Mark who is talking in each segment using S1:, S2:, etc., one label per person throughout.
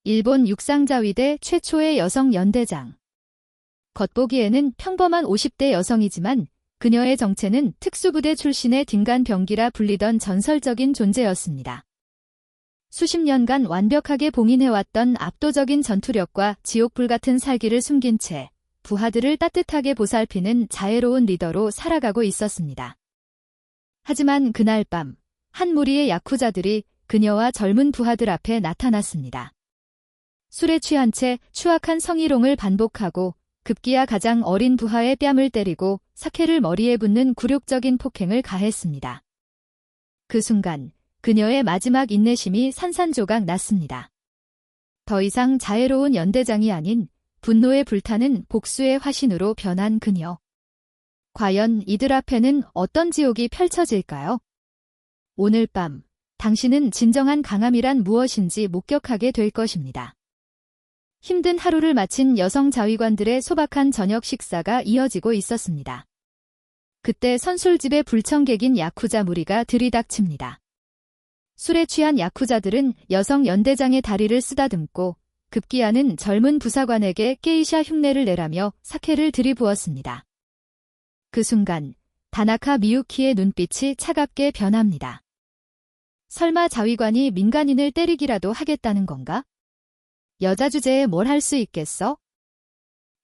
S1: 일본 육상자위대 최초의 여성 연대장. 겉보기에는 평범한 50대 여성이지만 그녀의 정체는 특수부대 출신의 딩간병기라 불리던 전설적인 존재였습니다. 수십 년간 완벽하게 봉인해왔던 압도적인 전투력과 지옥불 같은 살기를 숨긴 채 부하들을 따뜻하게 보살피는 자애로운 리더로 살아가고 있었습니다. 하지만 그날 밤, 한 무리의 야쿠자들이 그녀와 젊은 부하들 앞에 나타났습니다. 술에 취한 채 추악한 성희롱을 반복하고 급기야 가장 어린 부하의 뺨을 때리고 사케를 머리에 붓는 굴욕적인 폭행을 가했습니다. 그 순간 그녀의 마지막 인내심이 산산조각 났습니다. 더 이상 자애로운 연대장이 아닌 분노에 불타는 복수의 화신으로 변한 그녀. 과연 이들 앞에는 어떤 지옥이 펼쳐질까요? 오늘 밤 당신은 진정한 강함이란 무엇인지 목격하게 될 것입니다. 힘든 하루를 마친 여성 자위관들의 소박한 저녁 식사가 이어지고 있었습니다. 그때 선술집에 불청객인 야쿠자 무리가 들이닥칩니다. 술에 취한 야쿠자들은 여성 연대장의 다리를 쓰다듬고 급기야는 젊은 부사관에게 게이샤 흉내를 내라며 사케를 들이부었습니다. 그 순간 다나카 미유키의 눈빛이 차갑게 변합니다. 설마 자위관이 민간인을 때리기라도 하겠다는 건가? 여자 주제에 뭘 할 수 있겠어?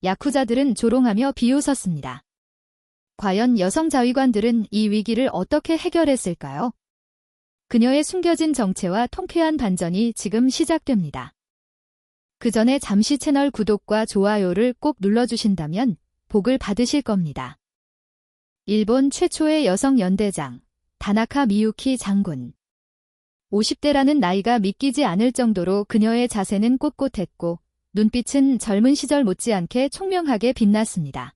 S1: 야쿠자들은 조롱하며 비웃었습니다. 과연 여성 자위관들은 이 위기를 어떻게 해결했을까요? 그녀의 숨겨진 정체와 통쾌한 반전이 지금 시작됩니다. 그 전에 잠시 채널 구독과 좋아요를 꼭 눌러주신다면 복을 받으실 겁니다. 일본 최초의 여성 연대장, 다나카 미유키 장군. 50대라는 나이가 믿기지 않을 정도로 그녀의 자세는 꼿꼿했고 눈빛은 젊은 시절 못지않게 총명하게 빛났습니다.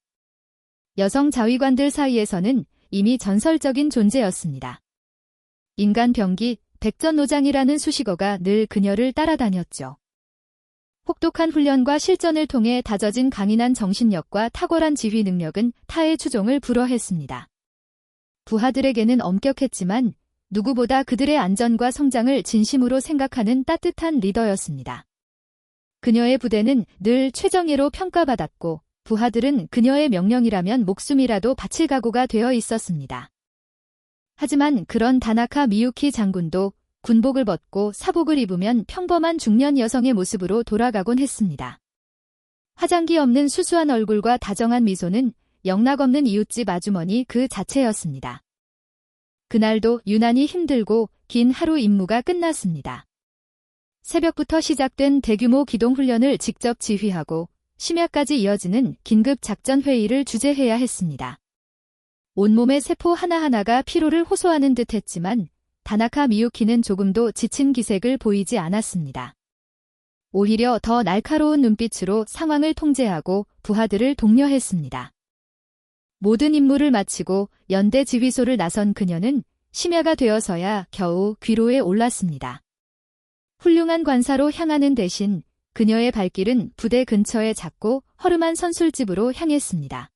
S1: 여성 자위관들 사이에서는 이미 전설적인 존재였습니다. 인간병기, 백전노장이라는 수식어가 늘 그녀를 따라다녔죠. 혹독한 훈련과 실전을 통해 다져진 강인한 정신력과 탁월한 지휘 능력은 타의 추종을 불허했습니다. 부하들에게는 엄격했지만 누구보다 그들의 안전과 성장을 진심으로 생각하는 따뜻한 리더였습니다. 그녀의 부대는 늘 최정예로 평가받았고 부하들은 그녀의 명령이라면 목숨이라도 바칠 각오가 되어 있었습니다. 하지만 그런 다나카 미유키 장군도 군복을 벗고 사복을 입으면 평범한 중년 여성의 모습으로 돌아가곤 했습니다. 화장기 없는 수수한 얼굴과 다정한 미소는 영락없는 이웃집 아주머니 그 자체였습니다. 그날도 유난히 힘들고 긴 하루 임무가 끝났습니다. 새벽부터 시작된 대규모 기동훈련을 직접 지휘하고 심야까지 이어지는 긴급 작전 회의를 주재해야 했습니다. 온몸의 세포 하나하나가 피로를 호소하는 듯 했지만 다나카 미유키는 조금도 지친 기색을 보이지 않았습니다. 오히려 더 날카로운 눈빛으로 상황을 통제하고 부하들을 독려했습니다. 모든 임무를 마치고 연대 지휘소를 나선 그녀는 심야가 되어서야 겨우 귀로에 올랐습니다. 훌륭한 관사로 향하는 대신 그녀의 발길은 부대 근처의 작고 허름한 선술집으로 향했습니다.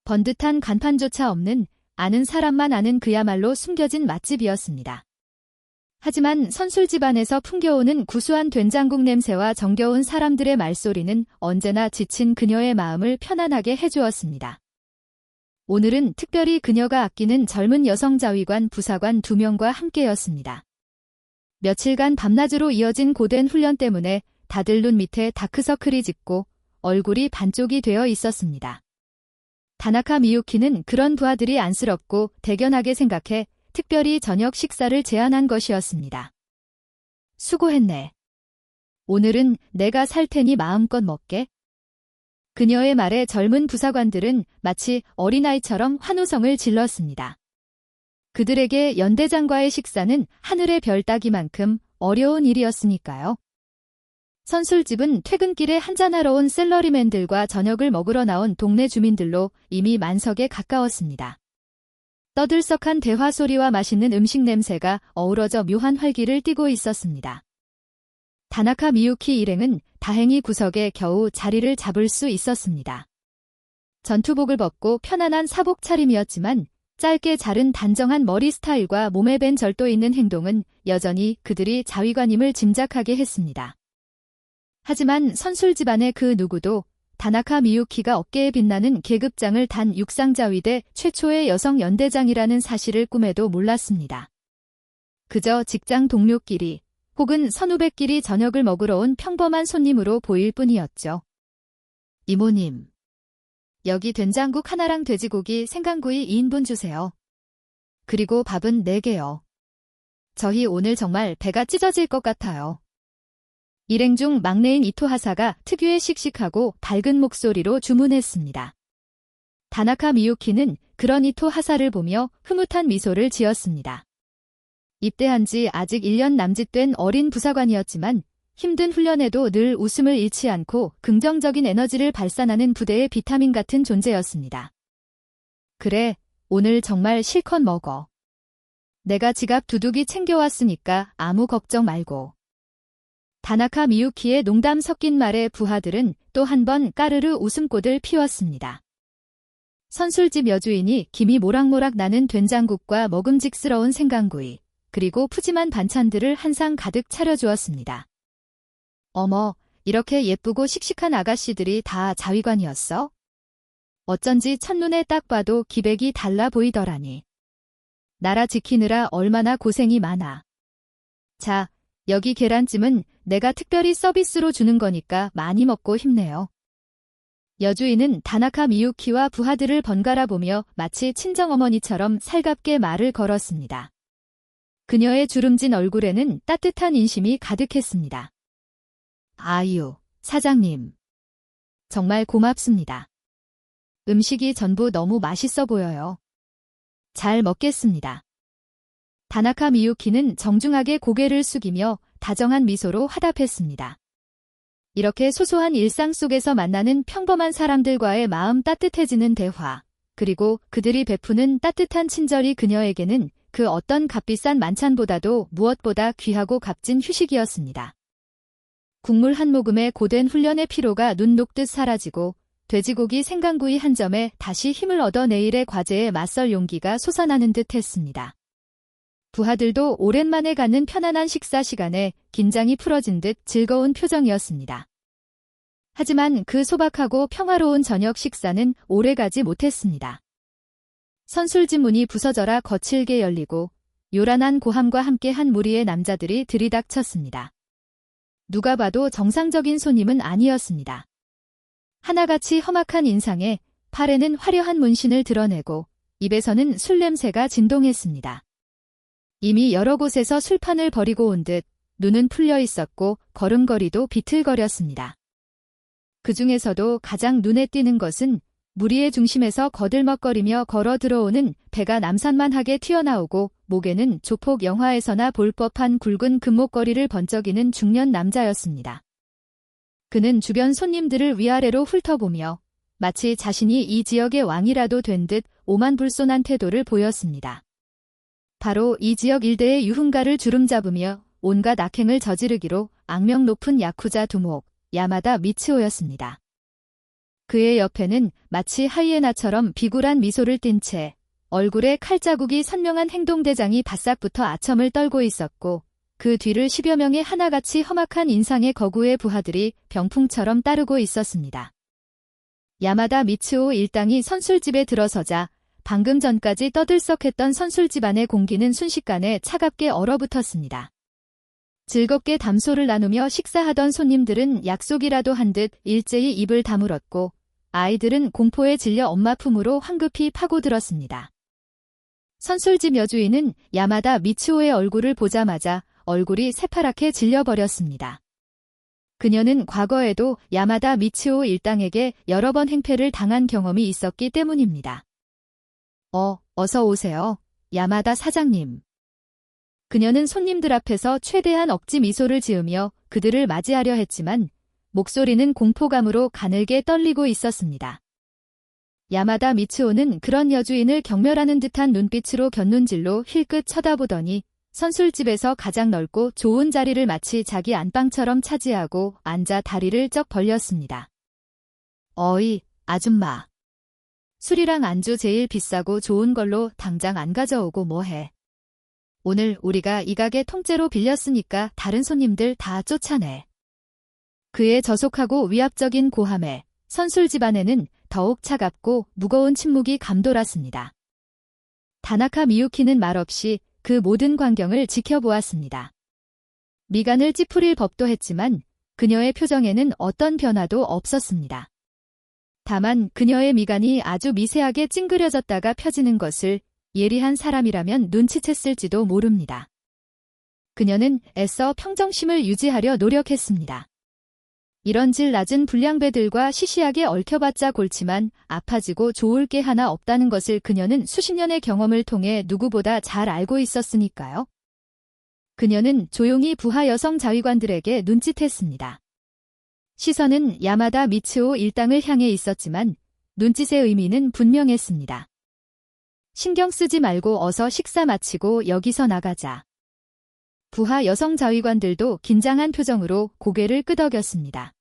S1: 번듯한 간판조차 없는 아는 사람만 아는 그야말로 숨겨진 맛집이었습니다. 하지만 선술집 안에서 풍겨오는 구수한 된장국 냄새와 정겨운 사람들의 말소리는 언제나 지친 그녀의 마음을 편안하게 해주었습니다. 오늘은 특별히 그녀가 아끼는 젊은 여성 자위관 부사관 2명과 함께였습니다. 며칠간 밤낮으로 이어진 고된 훈련 때문에 다들 눈 밑에 다크서클이 짙고 얼굴이 반쪽이 되어 있었습니다. 다나카 미유키는 그런 부하들이 안쓰럽고 대견하게 생각해 특별히 저녁 식사를 제안한 것이었습니다. 수고했네. 오늘은 내가 살 테니 마음껏 먹게. 그녀의 말에 젊은 부사관들은 마치 어린아이처럼 환호성을 질렀습니다. 그들에게 연대장과의 식사는 하늘의 별 따기만큼 어려운 일이었으니까요. 선술집은 퇴근길에 한잔하러 온 셀러리맨들과 저녁을 먹으러 나온 동네 주민들로 이미 만석에 가까웠습니다. 떠들썩한 대화 소리와 맛있는 음식 냄새가 어우러져 묘한 활기를 띠고 있었습니다. 다나카 미유키 일행은 다행히 구석에 겨우 자리를 잡을 수 있었습니다. 전투복을 벗고 편안한 사복 차림이었지만 짧게 자른 단정한 머리 스타일과 몸에 밴 절도 있는 행동은 여전히 그들이 자위관임을 짐작하게 했습니다. 하지만 선술 집안의 그 누구도 다나카 미유키가 어깨에 빛나는 계급장을 단 육상자위대 최초의 여성 연대장이라는 사실을 꿈에도 몰랐습니다. 그저 직장 동료끼리 혹은 선후배끼리 저녁을 먹으러 온 평범한 손님으로 보일 뿐이었죠. 이모님, 여기 된장국 하나랑 돼지고기 생강구이 2인분 주세요. 그리고 밥은 4개요. 저희 오늘 정말 배가 찢어질 것 같아요. 일행 중 막내인 이토 하사가 특유의 씩씩하고 밝은 목소리로 주문했습니다. 다나카 미유키는 그런 이토 하사를 보며 흐뭇한 미소를 지었습니다. 입대한 지 아직 1년 남짓된 어린 부사관이었지만 힘든 훈련에도 늘 웃음을 잃지 않고 긍정적인 에너지를 발산하는 부대의 비타민 같은 존재였습니다. 그래, 오늘 정말 실컷 먹어. 내가 지갑 두둑이 챙겨왔으니까 아무 걱정 말고. 다나카 미유키의 농담 섞인 말에 부하들은 또 한 번 까르르 웃음꽃을 피웠습니다. 선술집 여주인이 김이 모락모락 나는 된장국과 먹음직스러운 생강구이, 그리고 푸짐한 반찬들을 한 상 가득 차려주었습니다. 어머, 이렇게 예쁘고 씩씩한 아가씨들이 다 자위관이었어? 어쩐지 첫눈에 딱 봐도 기백이 달라 보이더라니. 나라 지키느라 얼마나 고생이 많아. 자, 여기 계란찜은 내가 특별히 서비스로 주는 거니까 많이 먹고 힘내요. 여주인은 다나카 미유키와 부하들을 번갈아 보며 마치 친정어머니처럼 살갑게 말을 걸었습니다. 그녀의 주름진 얼굴에는 따뜻한 인심이 가득했습니다. 아유, 사장님. 정말 고맙습니다. 음식이 전부 너무 맛있어 보여요. 잘 먹겠습니다. 다나카 미유키는 정중하게 고개를 숙이며 다정한 미소로 화답했습니다. 이렇게 소소한 일상 속에서 만나는 평범한 사람들과의 마음 따뜻해지는 대화, 그리고 그들이 베푸는 따뜻한 친절이 그녀에게는 그 어떤 값비싼 만찬보다도 무엇보다 귀하고 값진 휴식이었습니다. 국물 한 모금에 고된 훈련의 피로가 눈 녹듯 사라지고 돼지고기 생강구이 한 점에 다시 힘을 얻어 내일의 과제에 맞설 용기가 솟아나는 듯 했습니다. 부하들도 오랜만에 갖는 편안한 식사 시간에 긴장이 풀어진 듯 즐거운 표정이었습니다. 하지만 그 소박하고 평화로운 저녁 식사는 오래가지 못했습니다. 선술집 문이 부서져라 거칠게 열리고 요란한 고함과 함께 한 무리의 남자들이 들이닥쳤습니다. 누가 봐도 정상적인 손님은 아니었습니다. 하나같이 험악한 인상에 팔에는 화려한 문신을 드러내고 입에서는 술 냄새가 진동했습니다. 이미 여러 곳에서 술판을 벌이고 온 듯 눈은 풀려 있었고 걸음걸이도 비틀거렸습니다. 그 중에서도 가장 눈에 띄는 것은 무리의 중심에서 거들먹거리며 걸어 들어오는 배가 남산만하게 튀어나오고 목에는 조폭 영화에서나 볼 법한 굵은 금목걸이를 번쩍이는 중년 남자였습니다. 그는 주변 손님들을 위아래로 훑어보며 마치 자신이 이 지역의 왕이라도 된 듯 오만불손한 태도를 보였습니다. 바로 이 지역 일대의 유흥가를 주름잡으며 온갖 악행을 저지르기로 악명 높은 야쿠자 두목, 야마다 미츠오였습니다. 그의 옆에는 마치 하이에나처럼 비굴한 미소를 띤 채 얼굴에 칼자국이 선명한 행동대장이 바싹 붙어 아첨을 떨고 있었고 그 뒤를 10여 명의 하나같이 험악한 인상의 거구의 부하들이 병풍처럼 따르고 있었습니다. 야마다 미츠오 일당이 선술집에 들어서자 방금 전까지 떠들썩했던 선술집 안의 공기는 순식간에 차갑게 얼어붙었습니다. 즐겁게 담소를 나누며 식사하던 손님들은 약속이라도 한 듯 일제히 입을 다물었고 아이들은 공포에 질려 엄마 품으로 황급히 파고들었습니다. 선술집 여주인은 야마다 미츠오의 얼굴을 보자마자 얼굴이 새파랗게 질려버렸습니다. 그녀는 과거에도 야마다 미츠오 일당에게 여러 번 행패를 당한 경험이 있었기 때문입니다. 어서 오세요, 야마다 사장님. 그녀는 손님들 앞에서 최대한 억지 미소를 지으며 그들을 맞이하려 했지만 목소리는 공포감으로 가늘게 떨리고 있었습니다. 야마다 미츠오는 그런 여주인을 경멸하는 듯한 눈빛으로 곁눈질로 힐끗 쳐다보더니 선술집에서 가장 넓고 좋은 자리를 마치 자기 안방처럼 차지하고 앉아 다리를 쩍 벌렸습니다. 어이, 아줌마. 술이랑 안주 제일 비싸고 좋은 걸로 당장 안 가져오고 뭐해. 오늘 우리가 이 가게 통째로 빌렸으니까 다른 손님들 다 쫓아내. 그의 저속하고 위압적인 고함에 선술 집안에는 더욱 차갑고 무거운 침묵이 감돌았습니다. 다나카 미유키는 말없이 그 모든 광경을 지켜보았습니다. 미간을 찌푸릴 법도 했지만 그녀의 표정에는 어떤 변화도 없었습니다. 다만 그녀의 미간이 아주 미세하게 찡그려졌다가 펴지는 것을 예리한 사람이라면 눈치챘을지도 모릅니다. 그녀는 애써 평정심을 유지하려 노력했습니다. 이런 질 낮은 불량배들과 시시하게 얽혀봤자 골치만 아파지고 좋을 게 하나 없다는 것을 그녀는 수십 년의 경험을 통해 누구보다 잘 알고 있었으니까요. 그녀는 조용히 부하 여성 자위관들에게 눈짓했습니다. 시선은 야마다 미츠오 일당을 향해 있었지만 눈짓의 의미는 분명했습니다. 신경 쓰지 말고 어서 식사 마치고 여기서 나가자. 부하 여성 자위관들도 긴장한 표정으로 고개를 끄덕였습니다.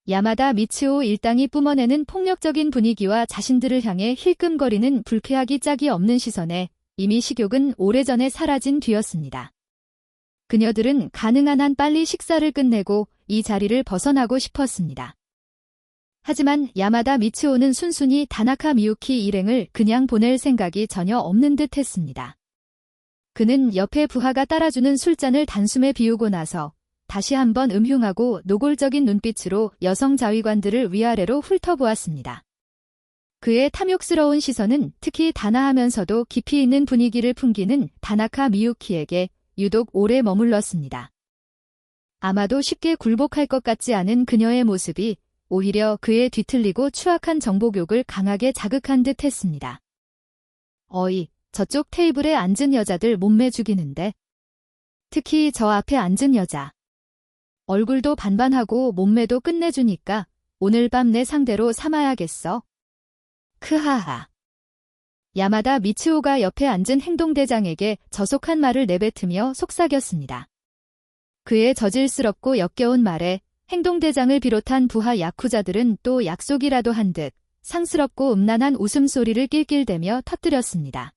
S1: 야마다 미츠오 일당이 뿜어내는 폭력적인 분위기와 자신들을 향해 힐끔거리는 불쾌하기 짝이 없는 시선에 이미 식욕은 오래전에 사라진 뒤였습니다. 그녀들은 가능한 한 빨리 식사를 끝내고 이 자리를 벗어나고 싶었습니다. 하지만 야마다 미츠오는 순순히 다나카 미유키 일행을 그냥 보낼 생각이 전혀 없는 듯 했습니다. 그는 옆에 부하가 따라주는 술잔을 단숨에 비우고 나서 다시 한번 음흉하고 노골적인 눈빛으로 여성 자위관들을 위아래로 훑어보았습니다. 그의 탐욕스러운 시선은 특히 단아하면서도 깊이 있는 분위기를 풍기는 다나카 미유키에게 유독 오래 머물렀습니다. 아마도 쉽게 굴복할 것 같지 않은 그녀의 모습이 오히려 그의 뒤틀리고 추악한 정복욕을 강하게 자극한 듯 했습니다. 어이, 저쪽 테이블에 앉은 여자들 몸매 죽이는데. 특히 저 앞에 앉은 여자. 얼굴도 반반하고 몸매도 끝내주니까 오늘 밤 내 상대로 삼아야겠어. 크하하. 야마다 미츠오가 옆에 앉은 행동대장에게 저속한 말을 내뱉으며 속삭였습니다. 그의 저질스럽고 역겨운 말에 행동대장을 비롯한 부하 야쿠자들은 또 약속이라도 한 듯 상스럽고 음란한 웃음소리를 낄낄대며 터뜨렸습니다.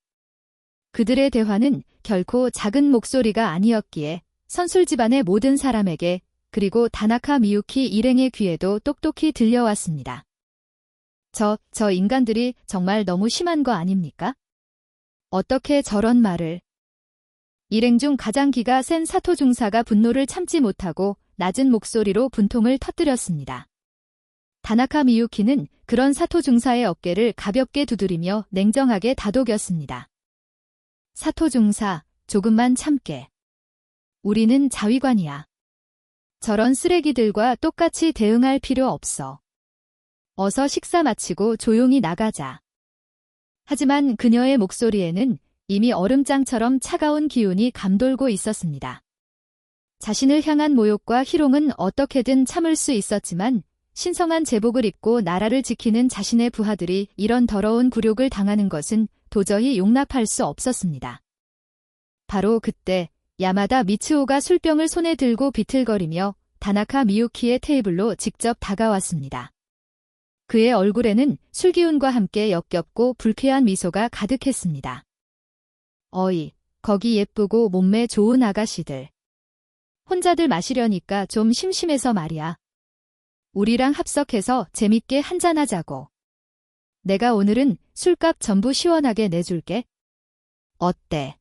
S1: 그들의 대화는 결코 작은 목소리가 아니었기에 선술 집안의 모든 사람에게 그리고 다나카 미유키 일행의 귀에도 똑똑히 들려왔습니다. 저 인간들이 정말 너무 심한 거 아닙니까? 어떻게 저런 말을. 일행 중 가장 기가 센 사토 중사가 분노를 참지 못하고 낮은 목소리로 분통을 터뜨렸습니다. 다나카 미유키는 그런 사토 중사의 어깨를 가볍게 두드리며 냉정하게 다독였습니다. 사토 중사, 조금만 참게. 우리는 자위관이야. 저런 쓰레기들과 똑같이 대응할 필요 없어. 어서 식사 마치고 조용히 나가자. 하지만 그녀의 목소리에는 이미 얼음장처럼 차가운 기운이 감돌고 있었습니다. 자신을 향한 모욕과 희롱은 어떻게든 참을 수 있었지만 신성한 제복을 입고 나라를 지키는 자신의 부하들이 이런 더러운 굴욕을 당하는 것은 도저히 용납할 수 없었습니다. 바로 그때 야마다 미츠오가 술병을 손에 들고 비틀거리며 다나카 미유키의 테이블로 직접 다가왔습니다. 그의 얼굴에는 술기운과 함께 역겹고 불쾌한 미소가 가득했습니다. 어이, 거기 예쁘고 몸매 좋은 아가씨들. 혼자들 마시려니까 좀 심심해서 말이야. 우리랑 합석해서 재밌게 한잔하자고. 내가 오늘은 술값 전부 시원하게 내줄게. 어때?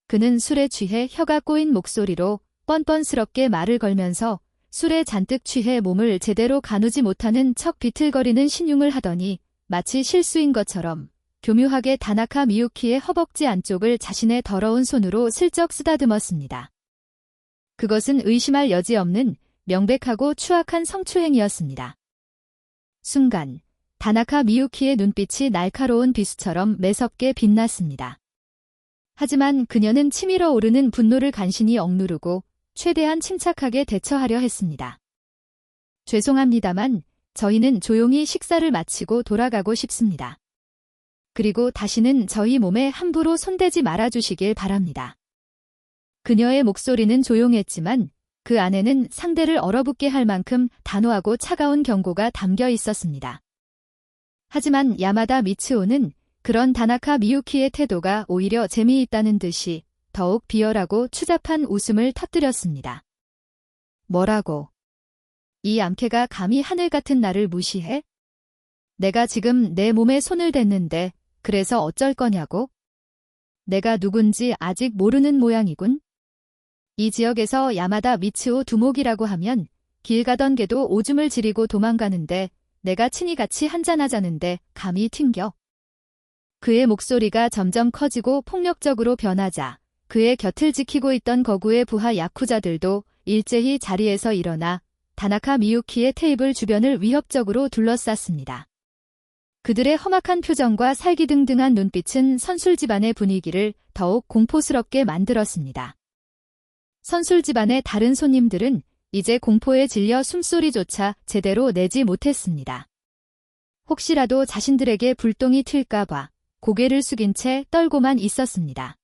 S1: 그는 술에 취해 혀가 꼬인 목소리로 뻔뻔스럽게 말을 걸면서 술에 잔뜩 취해 몸을 제대로 가누지 못하는 척 비틀거리는 신용을 하더니 마치 실수인 것처럼 교묘하게 다나카 미유키의 허벅지 안쪽을 자신의 더러운 손으로 슬쩍 쓰다듬었습니다. 그것은 의심할 여지 없는 명백하고 추악한 성추행이었습니다. 순간 다나카 미유키의 눈빛이 날카로운 비수처럼 매섭게 빛났습니다. 하지만 그녀는 치밀어 오르는 분노를 간신히 억누르고 최대한 침착하게 대처하려 했습니다. 죄송합니다만 저희는 조용히 식사를 마치고 돌아가고 싶습니다. 그리고 다시는 저희 몸에 함부로 손대지 말아주시길 바랍니다. 그녀의 목소리는 조용했지만 그 안에는 상대를 얼어붙게 할 만큼 단호하고 차가운 경고가 담겨 있었습니다. 하지만 야마다 미츠오는 그런 다나카 미유키의 태도가 오히려 재미있다는 듯이 더욱 비열하고 추잡한 웃음을 터뜨렸습니다. 뭐라고? 이 암캐가 감히 하늘 같은 나를 무시해? 내가 지금 내 몸에 손을 댔는데 그래서 어쩔 거냐고? 내가 누군지 아직 모르는 모양이군. 이 지역에서 야마다 미츠오 두목이라고 하면 길 가던 개도 오줌을 지리고 도망가는데 내가 친히 같이 한잔하자는데 감히 튕겨. 그의 목소리가 점점 커지고 폭력적으로 변하자 그의 곁을 지키고 있던 거구의 부하 야쿠자들도 일제히 자리에서 일어나 다나카 미유키의 테이블 주변을 위협적으로 둘러쌌습니다. 그들의 험악한 표정과 살기등등한 눈빛은 선술 집안의 분위기를 더욱 공포스럽게 만들었습니다. 선술 집안의 다른 손님들은 이제 공포에 질려 숨소리조차 제대로 내지 못했습니다. 혹시라도 자신들에게 불똥이 튈까봐 고개를 숙인 채 떨고만 있었습니다.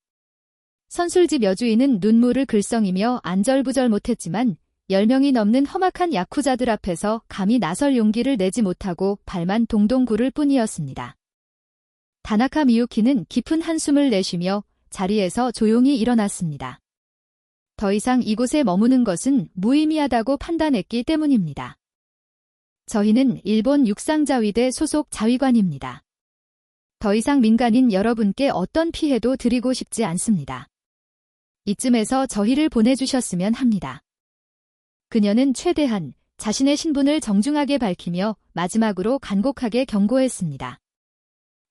S1: 선술집 여주인은 눈물을 글썽이며 안절부절 못했지만 10명이 넘는 험악한 야쿠자들 앞에서 감히 나설 용기를 내지 못하고 발만 동동 구를 뿐이었습니다. 다나카 미유키는 깊은 한숨을 내쉬며 자리에서 조용히 일어났습니다. 더 이상 이곳에 머무는 것은 무의미하다고 판단했기 때문입니다. 저희는 일본 육상자위대 소속 자위관입니다. 더 이상 민간인 여러분께 어떤 피해도 드리고 싶지 않습니다. 이쯤에서 저희를 보내주셨으면 합니다. 그녀는 최대한 자신의 신분을 정중하게 밝히며 마지막으로 간곡하게 경고했습니다.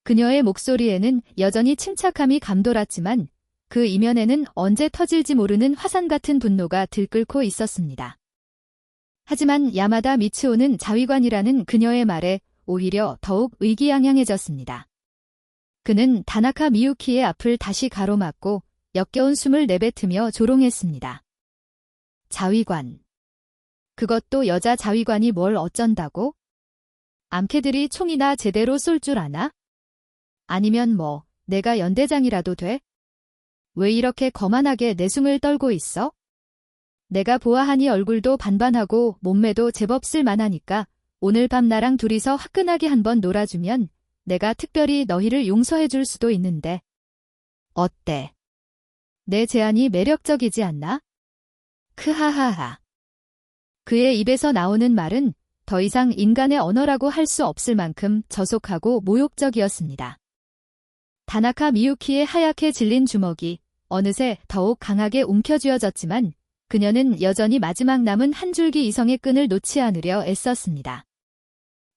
S1: 그녀의 목소리에는 여전히 침착함이 감돌았지만 그 이면에는 언제 터질지 모르는 화산 같은 분노가 들끓고 있었습니다. 하지만 야마다 미츠오는 자위관이라는 그녀의 말에 오히려 더욱 의기양양해졌습니다. 그는 다나카 미유키의 앞을 다시 가로막고 역겨운 숨을 내뱉으며 조롱했습니다. 자위관. 그것도 여자 자위관이 뭘 어쩐다고? 암캐들이 총이나 제대로 쏠 줄 아나? 아니면 뭐 내가 연대장이라도 돼? 왜 이렇게 거만하게 내숭을 떨고 있어? 내가 보아하니 얼굴도 반반하고 몸매도 제법 쓸만하니까 오늘 밤 나랑 둘이서 화끈하게 한번 놀아주면 내가 특별히 너희를 용서해줄 수도 있는데. 어때? 내 제안이 매력적이지 않나? 크하하하. 그의 입에서 나오는 말은 더 이상 인간의 언어라고 할 수 없을 만큼 저속하고 모욕적이었습니다. 다나카 미유키의 하얗게 질린 주먹이 어느새 더욱 강하게 움켜쥐어졌지만 그녀는 여전히 마지막 남은 한 줄기 이성의 끈을 놓지 않으려 애썼습니다.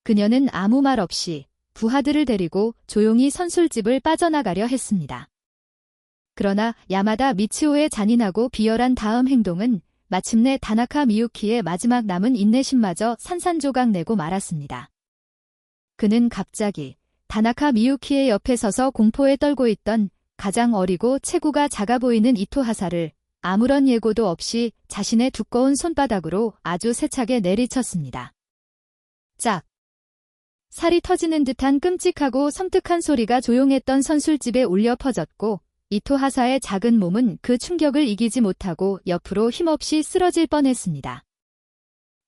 S1: 그녀는 아무 말 없이 부하들을 데리고 조용히 선술집을 빠져나가려 했습니다. 그러나 야마다 미츠오의 잔인하고 비열한 다음 행동은 마침내 다나카 미유키의 마지막 남은 인내심마저 산산조각 내고 말았습니다. 그는 갑자기 다나카 미유키의 옆에 서서 공포에 떨고 있던 가장 어리고 체구가 작아 보이는 이토하사를 아무런 예고도 없이 자신의 두꺼운 손바닥으로 아주 세차게 내리쳤습니다. 짝! 살이 터지는 듯한 끔찍하고 섬뜩한 소리가 조용했던 선술집에 울려 퍼졌고 이토하사의 작은 몸은 그 충격을 이기지 못하고 옆으로 힘없이 쓰러질 뻔했습니다.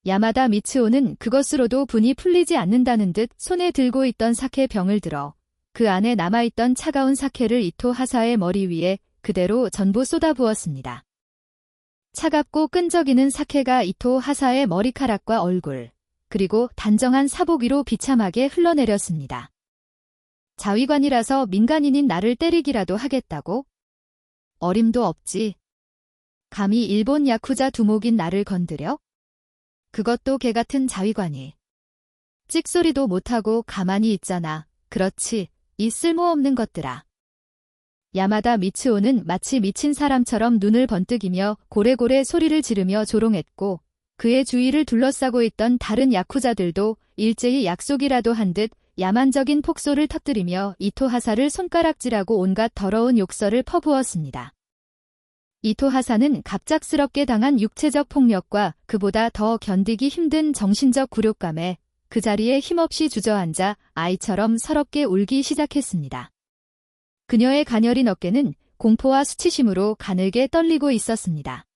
S1: 야마다 미츠오는 그것으로도 분이 풀리지 않는다는 듯 손에 들고 있던 사케 병을 들어 그 안에 남아있던 차가운 사케를 이토하사의 머리 위에 그대로 전부 쏟아부었습니다. 차갑고 끈적이는 사케가 이토하사의 머리카락과 얼굴, 그리고 단정한 사복 위로 비참하게 흘러내렸습니다. 자위관이라서 민간인인 나를 때리기라도 하겠다고? 어림도 없지. 감히 일본 야쿠자 두목인 나를 건드려? 그것도 개같은 자위관이. 찍소리도 못하고 가만히 있잖아. 그렇지, 이 쓸모없는 것들아. 야마다 미츠오는 마치 미친 사람처럼 눈을 번뜩이며 고래고래 소리를 지르며 조롱했고 그의 주위를 둘러싸고 있던 다른 야쿠자들도 일제히 약속이라도 한 듯 야만적인 폭소를 터뜨리며 이토하사를 손가락질하고 온갖 더러운 욕설을 퍼부었습니다. 이토하사는 갑작스럽게 당한 육체적 폭력과 그보다 더 견디기 힘든 정신적 굴욕감에 그 자리에 힘없이 주저앉아 아이처럼 서럽게 울기 시작했습니다. 그녀의 가녀린 어깨는 공포와 수치심으로 가늘게 떨리고 있었습니다.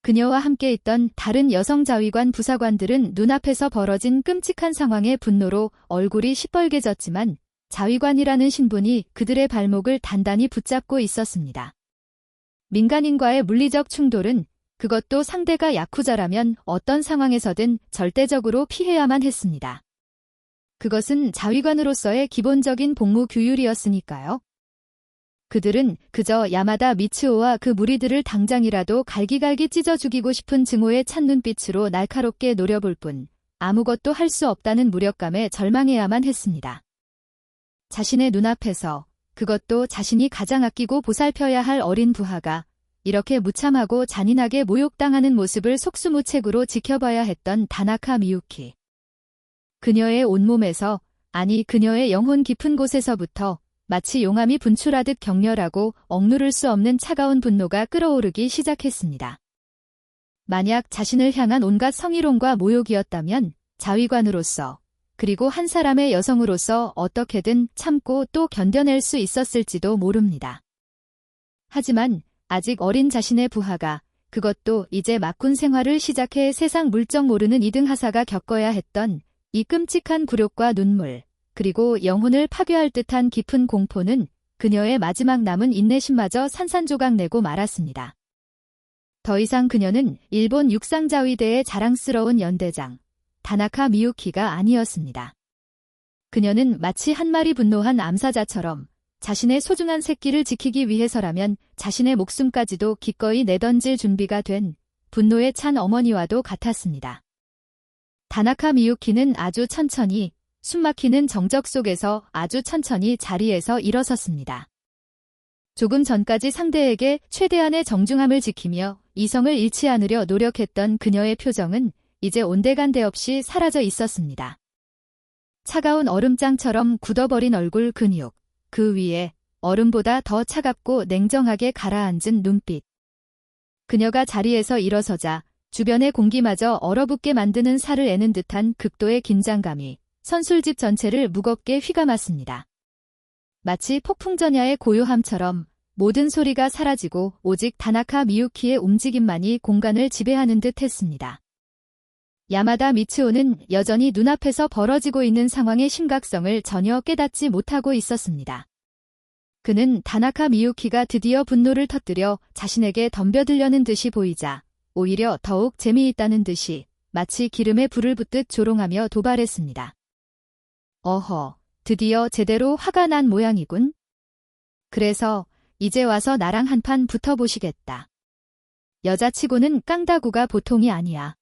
S1: 그녀와 함께 있던 다른 여성 자위관 부사관들은 눈앞에서 벌어진 끔찍한 상황의 분노로 얼굴이 시뻘개졌지만 자위관이라는 신분이 그들의 발목을 단단히 붙잡고 있었습니다. 민간인과의 물리적 충돌은 그것도 상대가 야쿠자라면 어떤 상황에서든 절대적으로 피해야만 했습니다. 그것은 자위관으로서의 기본적인 복무 규율이었으니까요. 그들은 그저 야마다 미츠오와 그 무리들을 당장이라도 갈기갈기 찢어 죽이고 싶은 증오의 찬 눈빛으로 날카롭게 노려볼 뿐 아무것도 할 수 없다는 무력감에 절망해야만 했습니다. 자신의 눈앞에서, 그것도 자신이 가장 아끼고 보살펴야 할 어린 부하가 이렇게 무참하고 잔인하게 모욕당하는 모습을 속수무책으로 지켜봐야 했던 다나카 미유키. 그녀의 온몸에서, 아니 그녀의 영혼 깊은 곳에서부터 마치 용암이 분출하듯 격렬하고 억누를 수 없는 차가운 분노가 끓어오르기 시작했습니다. 만약 자신을 향한 온갖 성희롱과 모욕이었다면 자위관으로서, 그리고 한 사람의 여성으로서 어떻게든 참고 또 견뎌낼 수 있었을지도 모릅니다. 하지만 아직 어린 자신의 부하가, 그것도 이제 막군 생활을 시작해 세상 물정 모르는 이등하사가 겪어야 했던 이 끔찍한 굴욕과 눈물, 그리고 영혼을 파괴할 듯한 깊은 공포는 그녀의 마지막 남은 인내심마저 산산조각 내고 말았습니다. 더 이상 그녀는 일본 육상자위대의 자랑스러운 연대장, 다나카 미유키가 아니었습니다. 그녀는 마치 한 마리 분노한 암사자처럼 자신의 소중한 새끼를 지키기 위해서라면 자신의 목숨까지도 기꺼이 내던질 준비가 된 분노에 찬 어머니와도 같았습니다. 다나카 미유키는 아주 천천히, 숨막히는 정적 속에서 아주 천천히 자리에서 일어섰습니다. 조금 전까지 상대에게 최대한의 정중함을 지키며 이성을 잃지 않으려 노력했던 그녀의 표정은 이제 온데간데 없이 사라져 있었습니다. 차가운 얼음장처럼 굳어버린 얼굴 근육, 그 위에 얼음보다 더 차갑고 냉정하게 가라앉은 눈빛. 그녀가 자리에서 일어서자 주변의 공기마저 얼어붙게 만드는 살을 애는 듯한 극도의 긴장감이 선술집 전체를 무겁게 휘감았습니다. 마치 폭풍전야의 고요함처럼 모든 소리가 사라지고 오직 다나카 미유키의 움직임만이 공간을 지배하는 듯 했습니다. 야마다 미츠오는 여전히 눈앞에서 벌어지고 있는 상황의 심각성을 전혀 깨닫지 못하고 있었습니다. 그는 다나카 미유키가 드디어 분노를 터뜨려 자신에게 덤벼들려는 듯이 보이자 오히려 더욱 재미있다는 듯이 마치 기름에 불을 붓듯 조롱하며 도발했습니다. 어허, 드디어 제대로 화가 난 모양이군. 그래서 이제 와서 나랑 한판 붙어보시겠다. 여자치고는 깡다구가 보통이 아니야.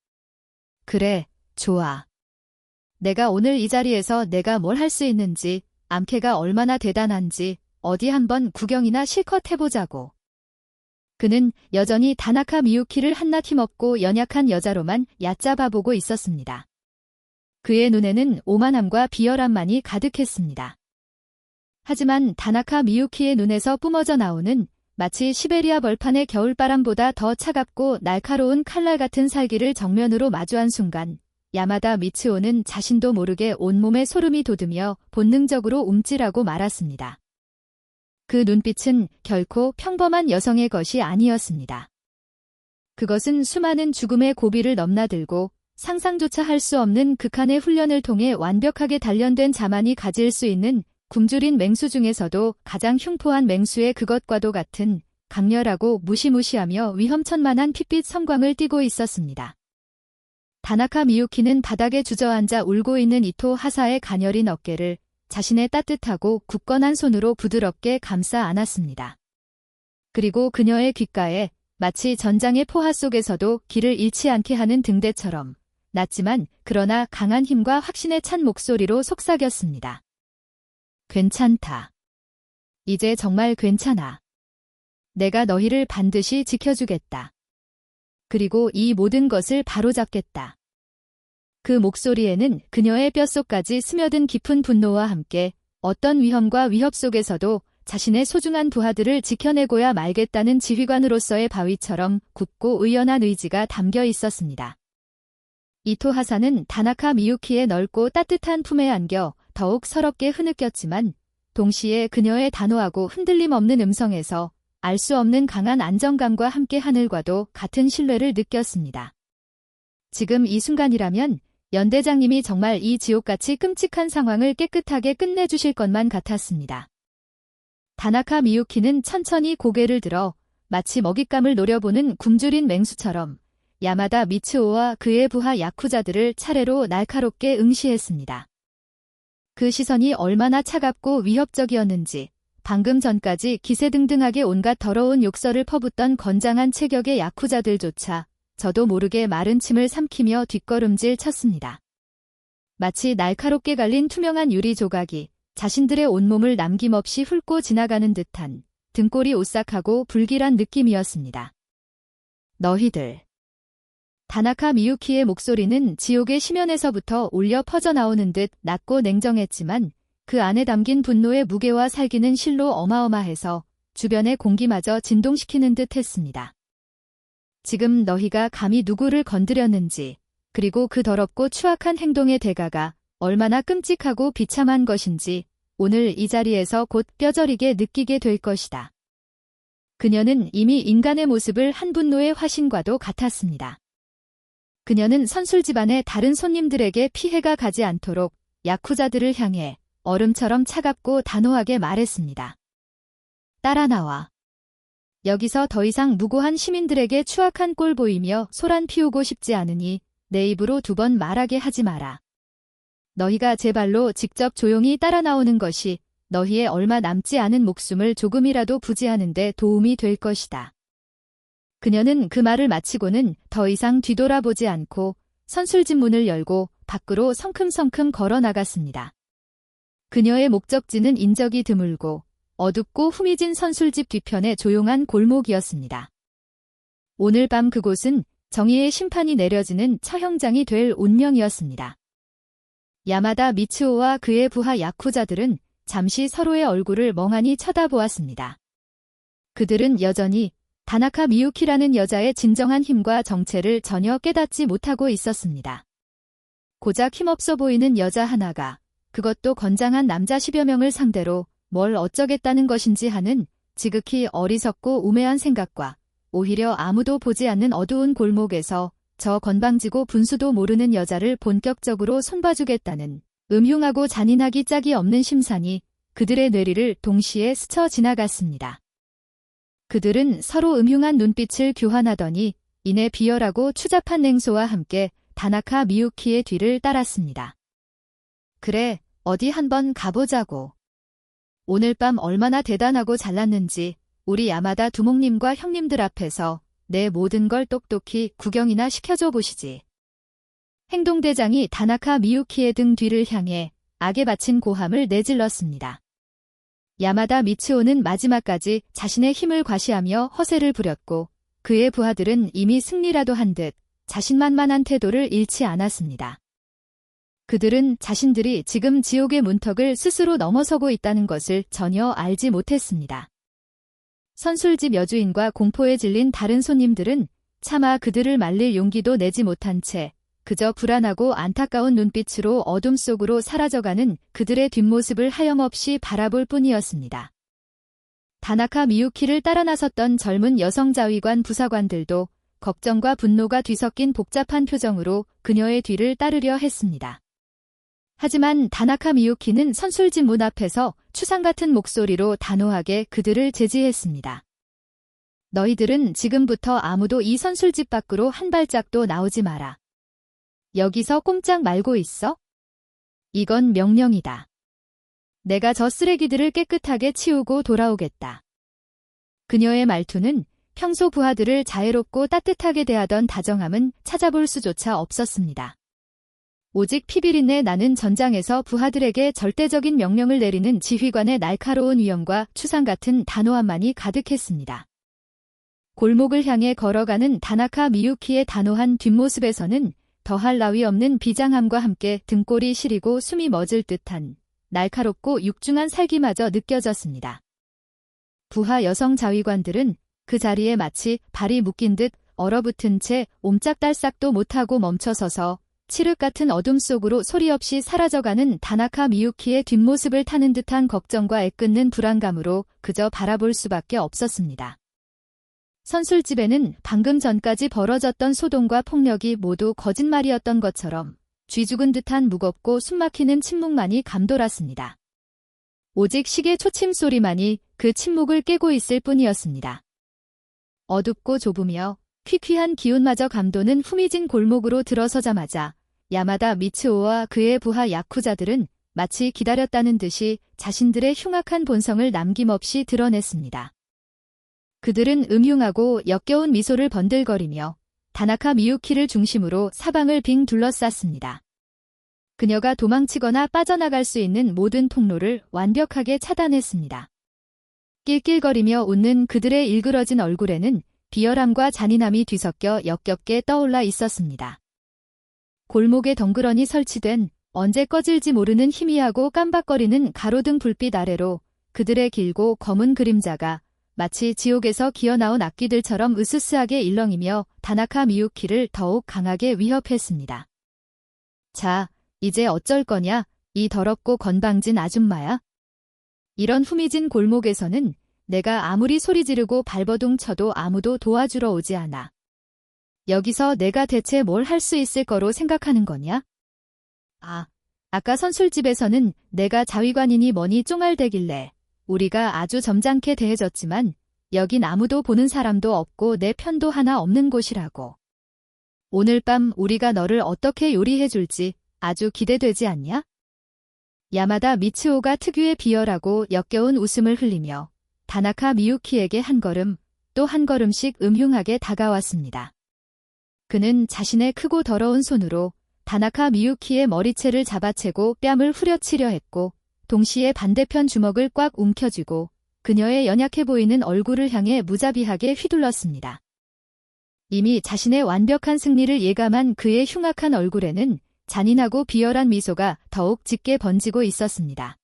S1: 그래, 좋아. 내가 오늘 이 자리에서 내가 뭘 할 수 있는지, 암캐가 얼마나 대단한지 어디 한번 구경이나 실컷 해보자고. 그는 여전히 다나카 미유키를 한낱 힘없고 연약한 여자로만 얕잡아보고 있었습니다. 그의 눈에는 오만함과 비열함만이 가득했습니다. 하지만 다나카 미유키의 눈에서 뿜어져 나오는 마치 시베리아 벌판의 겨울바람보다 더 차갑고 날카로운 칼날 같은 살기를 정면으로 마주한 순간 야마다 미츠오는 자신도 모르게 온몸에 소름이 돋으며 본능적으로 움찔하고 말았습니다. 그 눈빛은 결코 평범한 여성의 것이 아니었습니다. 그것은 수많은 죽음의 고비를 넘나들고 상상조차 할 수 없는 극한의 훈련을 통해 완벽하게 단련된 자만이 가질 수 있는 굶주린 맹수 중에서도 가장 흉포한 맹수의 그것과도 같은 강렬하고 무시무시하며 위험천만한 핏빛 섬광을 띠고 있었습니다. 다나카 미유키는 바닥에 주저앉아 울고 있는 이토 하사의 가녀린 어깨를 자신의 따뜻하고 굳건한 손으로 부드럽게 감싸 안았습니다. 그리고 그녀의 귓가에 마치 전장의 포화 속에서도 길을 잃지 않게 하는 등대처럼 낮지만 그러나 강한 힘과 확신에 찬 목소리로 속삭였습니다. 괜찮다. 이제 정말 괜찮아. 내가 너희를 반드시 지켜주겠다. 그리고 이 모든 것을 바로잡겠다. 그 목소리에는 그녀의 뼛속까지 스며든 깊은 분노와 함께 어떤 위험과 위협 속에서도 자신의 소중한 부하들을 지켜내고야 말겠다는 지휘관으로서의 바위처럼 굳고 의연한 의지가 담겨 있었습니다. 이토 하사는 다나카 미유키의 넓고 따뜻한 품에 안겨 더욱 서럽게 흐느꼈지만 동시에 그녀의 단호하고 흔들림 없는 음성에서 알 수 없는 강한 안정감과 함께 하늘과도 같은 신뢰를 느꼈습니다. 지금 이 순간이라면 연대장님이 정말 이 지옥같이 끔찍한 상황을 깨끗하게 끝내주실 것만 같았습니다. 다나카 미유키는 천천히 고개를 들어 마치 먹잇감을 노려보는 굶주린 맹수처럼 야마다 미츠오와 그의 부하 야쿠자들을 차례로 날카롭게 응시했습니다. 그 시선이 얼마나 차갑고 위협적이었는지 방금 전까지 기세등등하게 온갖 더러운 욕설을 퍼붓던 건장한 체격의 야쿠자들조차 저도 모르게 마른 침을 삼키며 뒷걸음질 쳤습니다. 마치 날카롭게 갈린 투명한 유리 조각이 자신들의 온몸을 남김없이 훑고 지나가는 듯한 등골이 오싹하고 불길한 느낌이었습니다. 너희들. 다나카 미유키의 목소리는 지옥의 심연에서부터 울려 퍼져나오는 듯 낮고 냉정했지만 그 안에 담긴 분노의 무게와 살기는 실로 어마어마해서 주변의 공기마저 진동시키는 듯 했습니다. 지금 너희가 감히 누구를 건드렸는지, 그리고 그 더럽고 추악한 행동의 대가가 얼마나 끔찍하고 비참한 것인지 오늘 이 자리에서 곧 뼈저리게 느끼게 될 것이다. 그녀는 이미 인간의 모습을 한 분노의 화신과도 같았습니다. 그녀는 선술 집안의 다른 손님들에게 피해가 가지 않도록 야쿠자들을 향해 얼음처럼 차갑고 단호하게 말했습니다. 따라 나와. 여기서 더 이상 무고한 시민들에게 추악한 꼴 보이며 소란 피우고 싶지 않으니 내 입으로 2번 말하게 하지 마라. 너희가 제 발로 직접 조용히 따라 나오는 것이 너희의 얼마 남지 않은 목숨을 조금이라도 부지하는 데 도움이 될 것이다. 그녀는 그 말을 마치고는 더 이상 뒤돌아보지 않고 선술집 문을 열고 밖으로 성큼성큼 걸어 나갔습니다. 그녀의 목적지는 인적이 드물고 어둡고 후미진 선술집 뒤편의 조용한 골목이었습니다. 오늘 밤 그곳은 정의의 심판이 내려지는 처형장이 될 운명이었습니다. 야마다 미츠오와 그의 부하 야쿠자들은 잠시 서로의 얼굴을 멍하니 쳐다보았습니다. 그들은 여전히 다나카 미유키라는 여자의 진정한 힘과 정체를 전혀 깨닫지 못하고 있었습니다. 고작 힘없어 보이는 여자 하나가 그것도 건장한 남자 10여 명을 상대로 뭘 어쩌겠다는 것인지 하는 지극히 어리석고 우매한 생각과 오히려 아무도 보지 않는 어두운 골목에서 저 건방지고 분수도 모르는 여자를 본격적으로 손봐주겠다는 음흉하고 잔인하기 짝이 없는 심산이 그들의 뇌리를 동시에 스쳐 지나갔습니다. 그들은 서로 음흉한 눈빛을 교환하더니 이내 비열하고 추잡한 냉소와 함께 다나카 미유키의 뒤를 따랐습니다. 그래, 어디 한번 가보자고. 오늘 밤 얼마나 대단하고 잘났는지 우리 야마다 두목님과 형님들 앞에서 내 모든 걸 똑똑히 구경이나 시켜줘 보시지. 행동대장이 다나카 미유키의 등 뒤를 향해 악에 바친 고함을 내질렀습니다. 야마다 미츠오는 마지막까지 자신의 힘을 과시하며 허세를 부렸고 그의 부하들은 이미 승리라도 한 듯 자신만만한 태도를 잃지 않았습니다. 그들은 자신들이 지금 지옥의 문턱을 스스로 넘어서고 있다는 것을 전혀 알지 못했습니다. 선술집 여주인과 공포에 질린 다른 손님들은 차마 그들을 말릴 용기도 내지 못한 채 그저 불안하고 안타까운 눈빛으로 어둠 속으로 사라져가는 그들의 뒷모습을 하염없이 바라볼 뿐이었습니다. 다나카 미유키를 따라 나섰던 젊은 여성 자위관 부사관들도 걱정과 분노가 뒤섞인 복잡한 표정으로 그녀의 뒤를 따르려 했습니다. 하지만 다나카 미유키는 선술집 문 앞에서 추상 같은 목소리로 단호하게 그들을 제지했습니다. 너희들은 지금부터 아무도 이 선술집 밖으로 한 발짝도 나오지 마라. 여기서 꼼짝 말고 있어? 이건 명령이다. 내가 저 쓰레기들을 깨끗하게 치우고 돌아오겠다. 그녀의 말투는 평소 부하들을 자애롭고 따뜻하게 대하던 다정함은 찾아볼 수조차 없었습니다. 오직 피비린내 나는 전장에서 부하들에게 절대적인 명령을 내리는 지휘관의 날카로운 위엄과 추상 같은 단호함만이 가득했습니다. 골목을 향해 걸어가는 다나카 미유키의 단호한 뒷모습에서는 더할 나위 없는 비장함과 함께 등골이 시리고 숨이 멎을 듯한 날카롭고 육중한 살기마저 느껴졌습니다. 부하 여성 자위관들은 그 자리에 마치 발이 묶인 듯 얼어붙은 채 옴짝달싹도 못하고 멈춰서서 칠흑 같은 어둠 속으로 소리 없이 사라져가는 다나카 미유키의 뒷모습을 타는 듯한 걱정과 애끓는 불안감으로 그저 바라볼 수밖에 없었습니다. 선술집에는 방금 전까지 벌어졌던 소동과 폭력이 모두 거짓말이었던 것처럼 쥐죽은 듯한 무겁고 숨막히는 침묵만이 감돌았습니다. 오직 시계 초침 소리만이 그 침묵을 깨고 있을 뿐이었습니다. 어둡고 좁으며 퀴퀴한 기운마저 감도는 후미진 골목으로 들어서자마자 야마다 미츠오와 그의 부하 야쿠자들은 마치 기다렸다는 듯이 자신들의 흉악한 본성을 남김없이 드러냈습니다. 그들은 음흉하고 역겨운 미소를 번들거리며 다나카 미유키를 중심으로 사방을 빙 둘러쌌습니다. 그녀가 도망치거나 빠져나갈 수 있는 모든 통로를 완벽하게 차단했습니다. 낄낄거리며 웃는 그들의 일그러진 얼굴에는 비열함과 잔인함이 뒤섞여 역겹게 떠올라 있었습니다. 골목에 덩그러니 설치된 언제 꺼질지 모르는 희미하고 깜박거리는 가로등 불빛 아래로 그들의 길고 검은 그림자가 마치 지옥에서 기어나온 악귀들처럼 으스스하게 일렁이며 다나카 미유키를 더욱 강하게 위협했습니다. 자, 이제 어쩔 거냐, 이 더럽고 건방진 아줌마야? 이런 후미진 골목에서는 내가 아무리 소리 지르고 발버둥 쳐도 아무도 도와주러 오지 않아. 여기서 내가 대체 뭘 할 수 있을 거로 생각하는 거냐? 아까 선술집에서는 내가 자위관이니 뭐니 쫑알대길래 우리가 아주 점잖게 대해졌지만 여긴 아무도 보는 사람도 없고 내 편도 하나 없는 곳이라고. 오늘 밤 우리가 너를 어떻게 요리해줄지 아주 기대되지 않냐? 야마다 미츠오가 특유의 비열하고 역겨운 웃음을 흘리며 다나카 미유키에게 한 걸음 또 한 걸음씩 음흉하게 다가왔습니다. 그는 자신의 크고 더러운 손으로 다나카 미유키의 머리채를 잡아채고 뺨을 후려치려 했고 동시에 반대편 주먹을 꽉 움켜쥐고 그녀의 연약해 보이는 얼굴을 향해 무자비하게 휘둘렀습니다. 이미 자신의 완벽한 승리를 예감한 그의 흉악한 얼굴에는 잔인하고 비열한 미소가 더욱 짙게 번지고 있었습니다.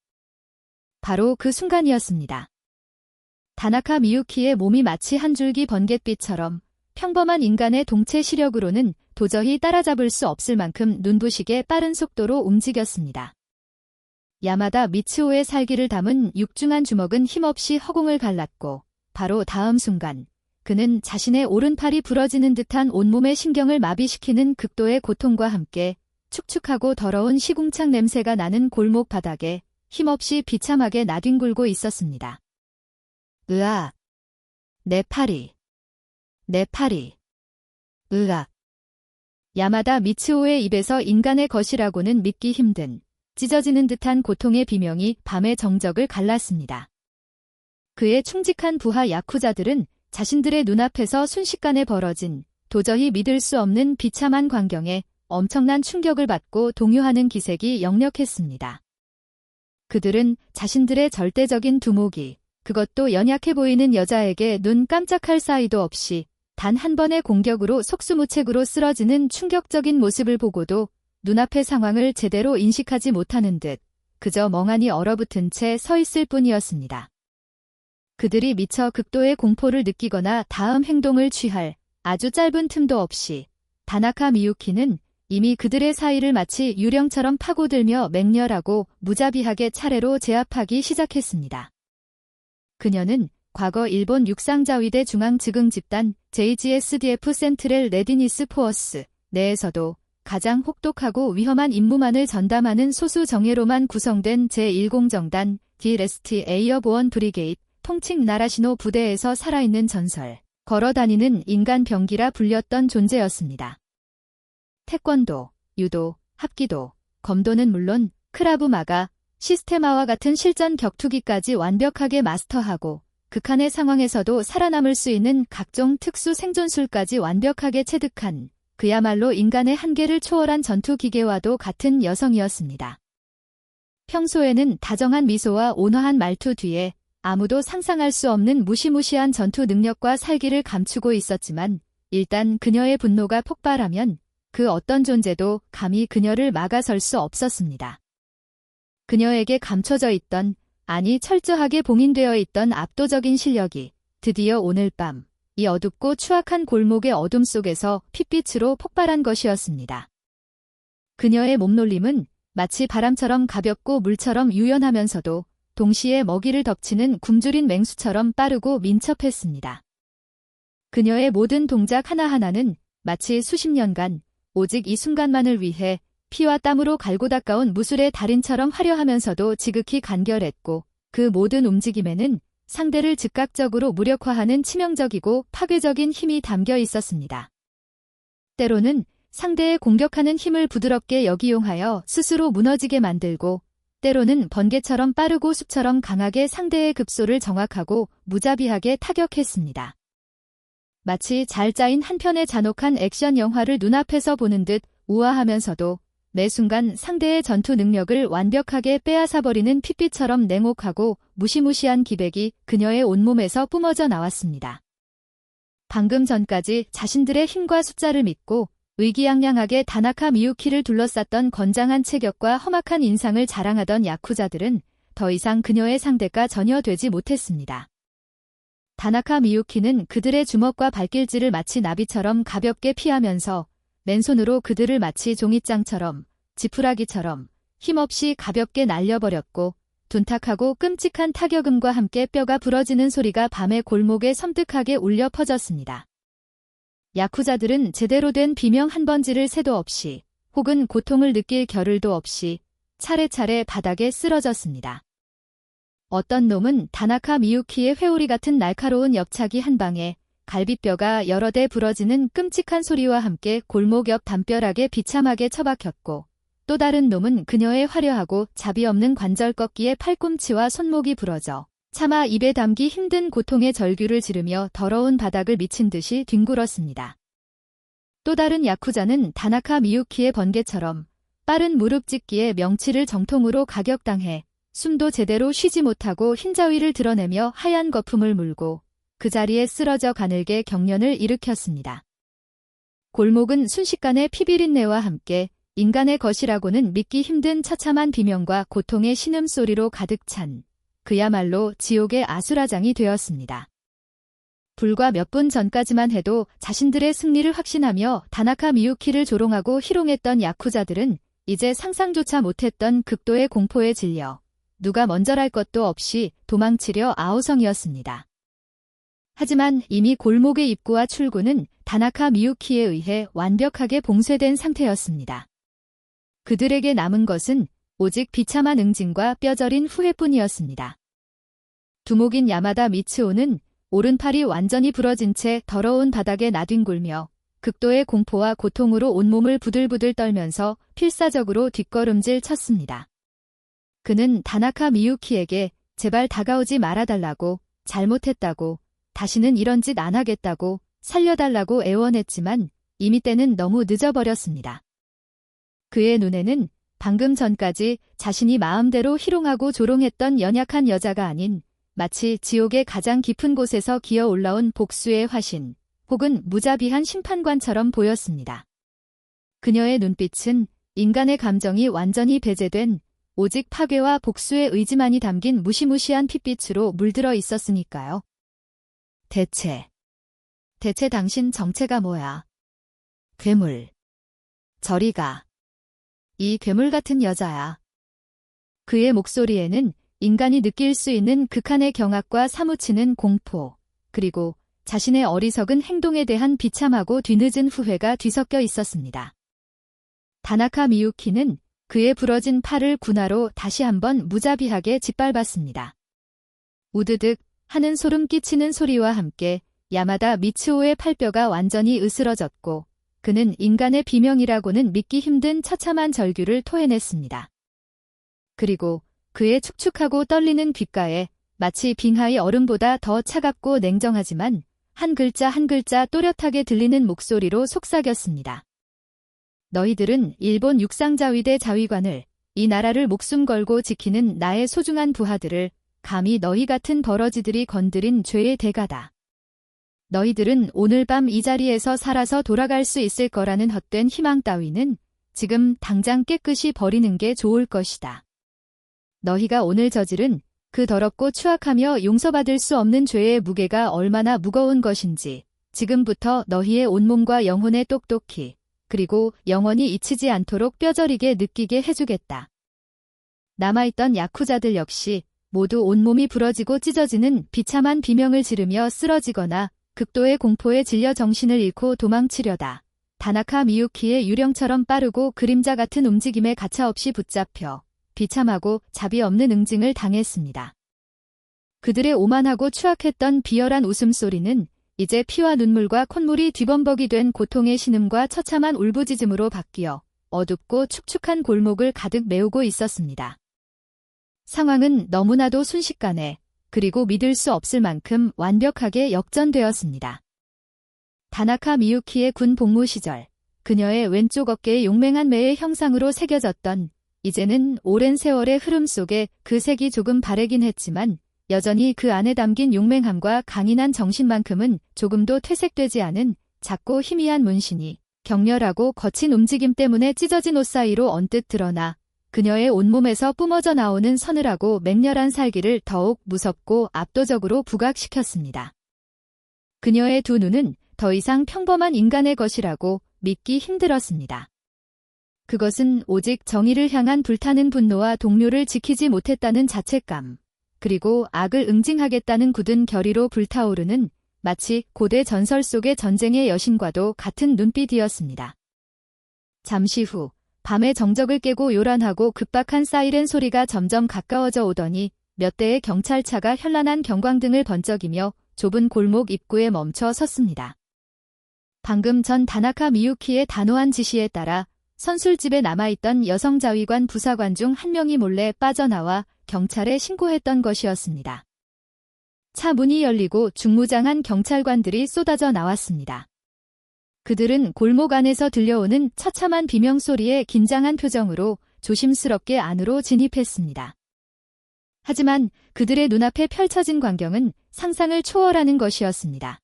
S1: 바로 그 순간이었습니다. 다나카 미유키의 몸이 마치 한 줄기 번갯빛처럼 평범한 인간의 동체 시력으로는 도저히 따라잡을 수 없을 만큼 눈부시게 빠른 속도로 움직였습니다. 야마다 미츠오의 살기를 담은 육중한 주먹은 힘없이 허공을 갈랐고 바로 다음 순간 그는 자신의 오른팔이 부러지는 듯한 온몸의 신경을 마비시키는 극도의 고통과 함께 축축하고 더러운 시궁창 냄새가 나는 골목 바닥에 힘없이 비참하게 나뒹굴고 있었습니다. 으아! 내 팔이! 내 팔이! 으악! 야마다 미츠오의 입에서 인간의 것이라고는 믿기 힘든 찢어지는 듯한 고통의 비명이 밤의 정적을 갈랐습니다. 그의 충직한 부하 야쿠자들은 자신들의 눈앞에서 순식간에 벌어진 도저히 믿을 수 없는 비참한 광경에 엄청난 충격을 받고 동요하는 기색이 역력했습니다. 그들은 자신들의 절대적인 두목이 그것도 연약해 보이는 여자에게 눈 깜짝할 사이도 없이 단 한 번의 공격으로 속수무책으로 쓰러지는 충격적인 모습을 보고도 눈앞의 상황을 제대로 인식하지 못하는 듯 그저 멍하니 얼어붙은 채 서 있을 뿐이었습니다. 그들이 미처 극도의 공포를 느끼거나 다음 행동을 취할 아주 짧은 틈도 없이 다나카 미유키는 이미 그들의 사이를 마치 유령처럼 파고들며 맹렬하고 무자비하게 차례로 제압하기 시작했습니다. 그녀는 과거 일본 육상자위대 중앙즉흥집단 JGSDF 센트렐 레디니스 포어스 내에서도 가장 혹독하고 위험한 임무만을 전담하는 소수 정예로만 구성된 제1공정단 DLST 에이어보원 브리게이드 통칭 나라시노 부대에서 살아있는 전설, 걸어다니는 인간 병기라 불렸던 존재였습니다. 태권도, 유도, 합기도, 검도는 물론 크라브 마가, 시스테마와 같은 실전 격투기까지 완벽하게 마스터하고 극한의 상황에서도 살아남을 수 있는 각종 특수 생존술까지 완벽하게 체득한 그야말로 인간의 한계를 초월한 전투 기계와도 같은 여성이었습니다. 평소에는 다정한 미소와 온화한 말투 뒤에 아무도 상상할 수 없는 무시무시한 전투 능력과 살기를 감추고 있었지만 일단 그녀의 분노가 폭발하면 그 어떤 존재도 감히 그녀를 막아설 수 없었습니다. 그녀에게 감춰져 있던, 아니 철저하게 봉인되어 있던 압도적인 실력이 드디어 오늘 밤 이 어둡고 추악한 골목의 어둠 속에서 핏빛으로 폭발한 것이었습니다. 그녀의 몸놀림은 마치 바람처럼 가볍고 물처럼 유연하면서도 동시에 먹이를 덮치는 굶주린 맹수처럼 빠르고 민첩했습니다. 그녀의 모든 동작 하나하나는 마치 수십 년간 오직 이 순간만을 위해 피와 땀으로 갈고 닦아온 무술의 달인처럼 화려하면서도 지극히 간결했고 그 모든 움직임에는 상대를 즉각적으로 무력화하는 치명적이고 파괴적인 힘이 담겨 있었습니다. 때로는 상대의 공격하는 힘을 부드럽게 역이용하여 스스로 무너지게 만들고, 때로는 번개처럼 빠르고 숲처럼 강하게 상대의 급소를 정확하고 무자비하게 타격했습니다. 마치 잘 짜인 한 편의 잔혹한 액션 영화를 눈앞에서 보는 듯 우아하면서도 매 순간 상대의 전투 능력을 완벽하게 빼앗아버리는 핏빛처럼 냉혹하고 무시무시한 기백이 그녀의 온몸에서 뿜어져 나왔습니다. 방금 전까지 자신들의 힘과 숫자를 믿고 의기양양하게 다나카 미유키를 둘러쌌던 건장한 체격과 험악한 인상을 자랑하던 야쿠자들은 더 이상 그녀의 상대가 전혀 되지 못했습니다. 다나카 미유키는 그들의 주먹과 발길질을 마치 나비처럼 가볍게 피하면서 맨손으로 그들을 마치 종잇장처럼, 지푸라기처럼 힘없이 가볍게 날려버렸고, 둔탁하고 끔찍한 타격음과 함께 뼈가 부러지는 소리가 밤의 골목에 섬뜩하게 울려 퍼졌습니다. 야쿠자들은 제대로 된 비명 한 번지를 새도 없이, 혹은 고통을 느낄 겨를도 없이 차례차례 바닥에 쓰러졌습니다. 어떤 놈은 다나카 미유키의 회오리 같은 날카로운 옆차기 한 방에 갈비뼈가 여러 대 부러지는 끔찍한 소리와 함께 골목 옆 담벼락에 비참하게 처박혔고, 또 다른 놈은 그녀의 화려하고 자비 없는 관절 꺾기에 팔꿈치와 손목이 부러져 차마 입에 담기 힘든 고통의 절규를 지르며 더러운 바닥을 미친 듯이 뒹굴었습니다. 또 다른 야쿠자는 다나카 미유키의 번개처럼 빠른 무릎 찢기에 명치를 정통으로 가격당해 숨도 제대로 쉬지 못하고 흰자위를 드러내며 하얀 거품을 물고 그 자리에 쓰러져 가늘게 경련을 일으켰습니다. 골목은 순식간에 피비린내와 함께 인간의 것이라고는 믿기 힘든 처참한 비명과 고통의 신음소리로 가득 찬 그야말로 지옥의 아수라장이 되었습니다. 불과 몇 분 전까지만 해도 자신들의 승리를 확신하며 다나카 미유키를 조롱하고 희롱했던 야쿠자들은 이제 상상조차 못했던 극도의 공포에 질려 누가 먼저랄 것도 없이 도망치려 아우성이었습니다. 하지만 이미 골목의 입구와 출구는 다나카 미유키에 의해 완벽하게 봉쇄된 상태였습니다. 그들에게 남은 것은 오직 비참한 응징과 뼈저린 후회뿐이었습니다. 두목인 야마다 미츠오는 오른팔이 완전히 부러진 채 더러운 바닥에 나뒹굴며 극도의 공포와 고통으로 온몸을 부들부들 떨면서 필사적으로 뒷걸음질 쳤습니다. 그는 다나카 미유키에게 제발 다가오지 말아달라고, 잘못했다고, 다시는 이런 짓 안 하겠다고, 살려달라고 애원했지만 이미 때는 너무 늦어버렸습니다. 그의 눈에는 방금 전까지 자신이 마음대로 희롱하고 조롱했던 연약한 여자가 아닌 마치 지옥의 가장 깊은 곳에서 기어 올라온 복수의 화신, 혹은 무자비한 심판관처럼 보였습니다. 그녀의 눈빛은 인간의 감정이 완전히 배제된 오직 파괴와 복수의 의지만이 담긴 무시무시한 핏빛으로 물들어 있었으니까요. 대체 당신 정체가 뭐야? 괴물. 저리 가. 이 괴물 같은 여자야. 그의 목소리에는 인간이 느낄 수 있는 극한의 경악과 사무치는 공포, 그리고 자신의 어리석은 행동에 대한 비참하고 뒤늦은 후회가 뒤섞여 있었습니다. 다나카 미유키는 그의 부러진 팔을 군화로 다시 한번 무자비하게 짓밟았습니다. 우드득 하는 소름 끼치는 소리와 함께 야마다 미츠오의 팔뼈가 완전히 으스러졌고 그는 인간의 비명이라고는 믿기 힘든 처참한 절규를 토해냈습니다. 그리고 그의 축축하고 떨리는 귓가에 마치 빙하의 얼음보다 더 차갑고 냉정하지만 한 글자 한 글자 또렷하게 들리는 목소리로 속삭였습니다. 너희들은 일본 육상자위대 자위관을, 이 나라를 목숨 걸고 지키는 나의 소중한 부하들을 감히 너희 같은 버러지들이 건드린 죄의 대가다. 너희들은 오늘 밤 이 자리에서 살아서 돌아갈 수 있을 거라는 헛된 희망 따위는 지금 당장 깨끗이 버리는 게 좋을 것이다. 너희가 오늘 저지른 그 더럽고 추악하며 용서받을 수 없는 죄의 무게가 얼마나 무거운 것인지 지금부터 너희의 온몸과 영혼에 똑똑히 그리고 영원히 잊히지 않도록 뼈저리게 느끼게 해주겠다. 남아있던 야쿠자들 역시 모두 온몸이 부러지고 찢어지는 비참한 비명을 지르며 쓰러지거나 극도의 공포에 질려 정신을 잃고 도망치려다 다나카 미유키의 유령처럼 빠르고 그림자 같은 움직임에 가차없이 붙잡혀 비참하고 자비 없는 응징을 당했습니다. 그들의 오만하고 추악했던 비열한 웃음소리는 이제 피와 눈물과 콧물이 뒤범벅이 된 고통의 신음과 처참한 울부짖음으로 바뀌어 어둡고 축축한 골목을 가득 메우고 있었습니다. 상황은 너무나도 순식간에 그리고 믿을 수 없을 만큼 완벽하게 역전되었습니다. 다나카 미유키의 군 복무 시절 그녀의 왼쪽 어깨에 용맹한 매의 형상으로 새겨졌던 이제는 오랜 세월의 흐름 속에 그 색이 조금 바래긴 했지만 여전히 그 안에 담긴 용맹함과 강인한 정신만큼은 조금도 퇴색되지 않은 작고 희미한 문신이 격렬하고 거친 움직임 때문에 찢어진 옷 사이로 언뜻 드러나 그녀의 온몸에서 뿜어져 나오는 서늘하고 맹렬한 살기를 더욱 무섭고 압도적으로 부각시켰습니다. 그녀의 두 눈은 더 이상 평범한 인간의 것이라고 믿기 힘들었습니다. 그것은 오직 정의를 향한 불타는 분노와 동료를 지키지 못했다는 자책감, 그리고 악을 응징하겠다는 굳은 결의로 불타오르는 마치 고대 전설 속의 전쟁의 여신과도 같은 눈빛이었습니다. 잠시 후 밤의 정적을 깨고 요란하고 급박한 사이렌 소리가 점점 가까워져 오더니 몇 대의 경찰차가 현란한 경광등을 번쩍이며 좁은 골목 입구에 멈춰 섰습니다. 방금 전 다나카 미유키의 단호한 지시에 따라 선술집에 남아있던 여성 자위관 부사관 중 한 명이 몰래 빠져나와 경찰에 신고했던 것이었습니다. 차 문이 열리고 중무장한 경찰관들이 쏟아져 나왔습니다. 그들은 골목 안에서 들려오는 처참한 비명소리에 긴장한 표정으로 조심스럽게 안으로 진입했습니다. 하지만 그들의 눈앞에 펼쳐진 광경은 상상을 초월하는 것이었습니다.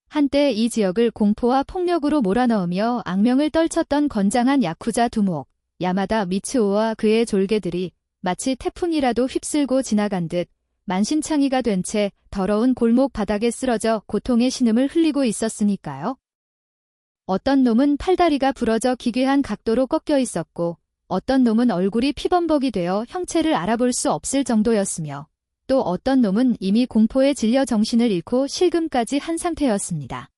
S1: 한때 이 지역을 공포와 폭력으로 몰아넣으며 악명을 떨쳤던 건장한 야쿠자 두목, 야마다 미츠오와 그의 졸개들이 마치 태풍이라도 휩쓸고 지나간 듯 만신창이가 된 채 더러운 골목 바닥에 쓰러져 고통의 신음을 흘리고 있었으니까요. 어떤 놈은 팔다리가 부러져 기괴한 각도로 꺾여 있었고 어떤 놈은 얼굴이 피범벅이 되어 형체를 알아볼 수 없을 정도였으며 또 어떤 놈은 이미 공포에 질려 정신을 잃고 실금까지 한 상태였습니다.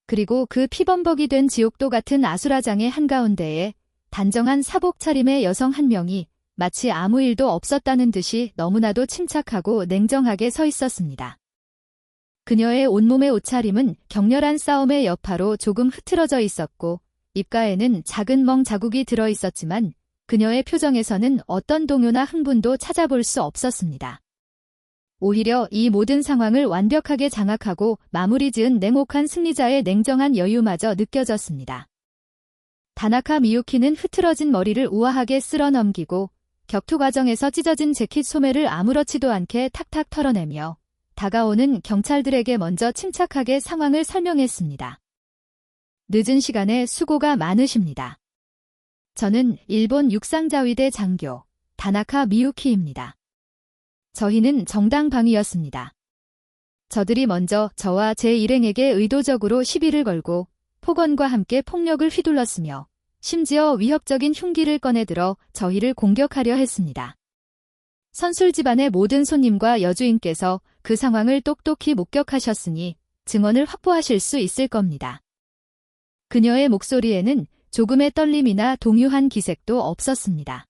S1: 그리고 그 피범벅이 된 지옥도 같은 아수라장의 한가운데에 단정한 사복 차림의 여성 한 명이 마치 아무 일도 없었다는 듯이 너무나도 침착하고 냉정하게 서 있었습니다. 그녀의 온몸의 옷차림은 격렬한 싸움의 여파로 조금 흐트러져 있었고 입가에는 작은 멍 자국이 들어 있었지만 그녀의 표정에서는 어떤 동요나 흥분도 찾아볼 수 없었습니다. 오히려 이 모든 상황을 완벽하게 장악하고 마무리 지은 냉혹한 승리자의 냉정한 여유마저 느껴졌습니다. 다나카 미유키는 흐트러진 머리를 우아하게 쓸어 넘기고 격투 과정에서 찢어진 재킷 소매를 아무렇지도 않게 탁탁 털어내며 다가오는 경찰들에게 먼저 침착하게 상황을 설명했습니다. 늦은 시간에 수고가 많으십니다. 저는 일본 육상자위대 장교 다나카 미유키입니다. 저희는 정당방위였습니다. 저들이 먼저 저와 제 일행에게 의도적으로 시비를 걸고 폭언과 함께 폭력을 휘둘렀으며 심지어 위협적인 흉기를 꺼내들어 저희를 공격하려 했습니다. 선술 집안의 모든 손님과 여주인께서 그 상황을 똑똑히 목격하셨으니 증언을 확보하실 수 있을 겁니다. 그녀의 목소리에는 조금의 떨림이나 동요한 기색도 없었습니다.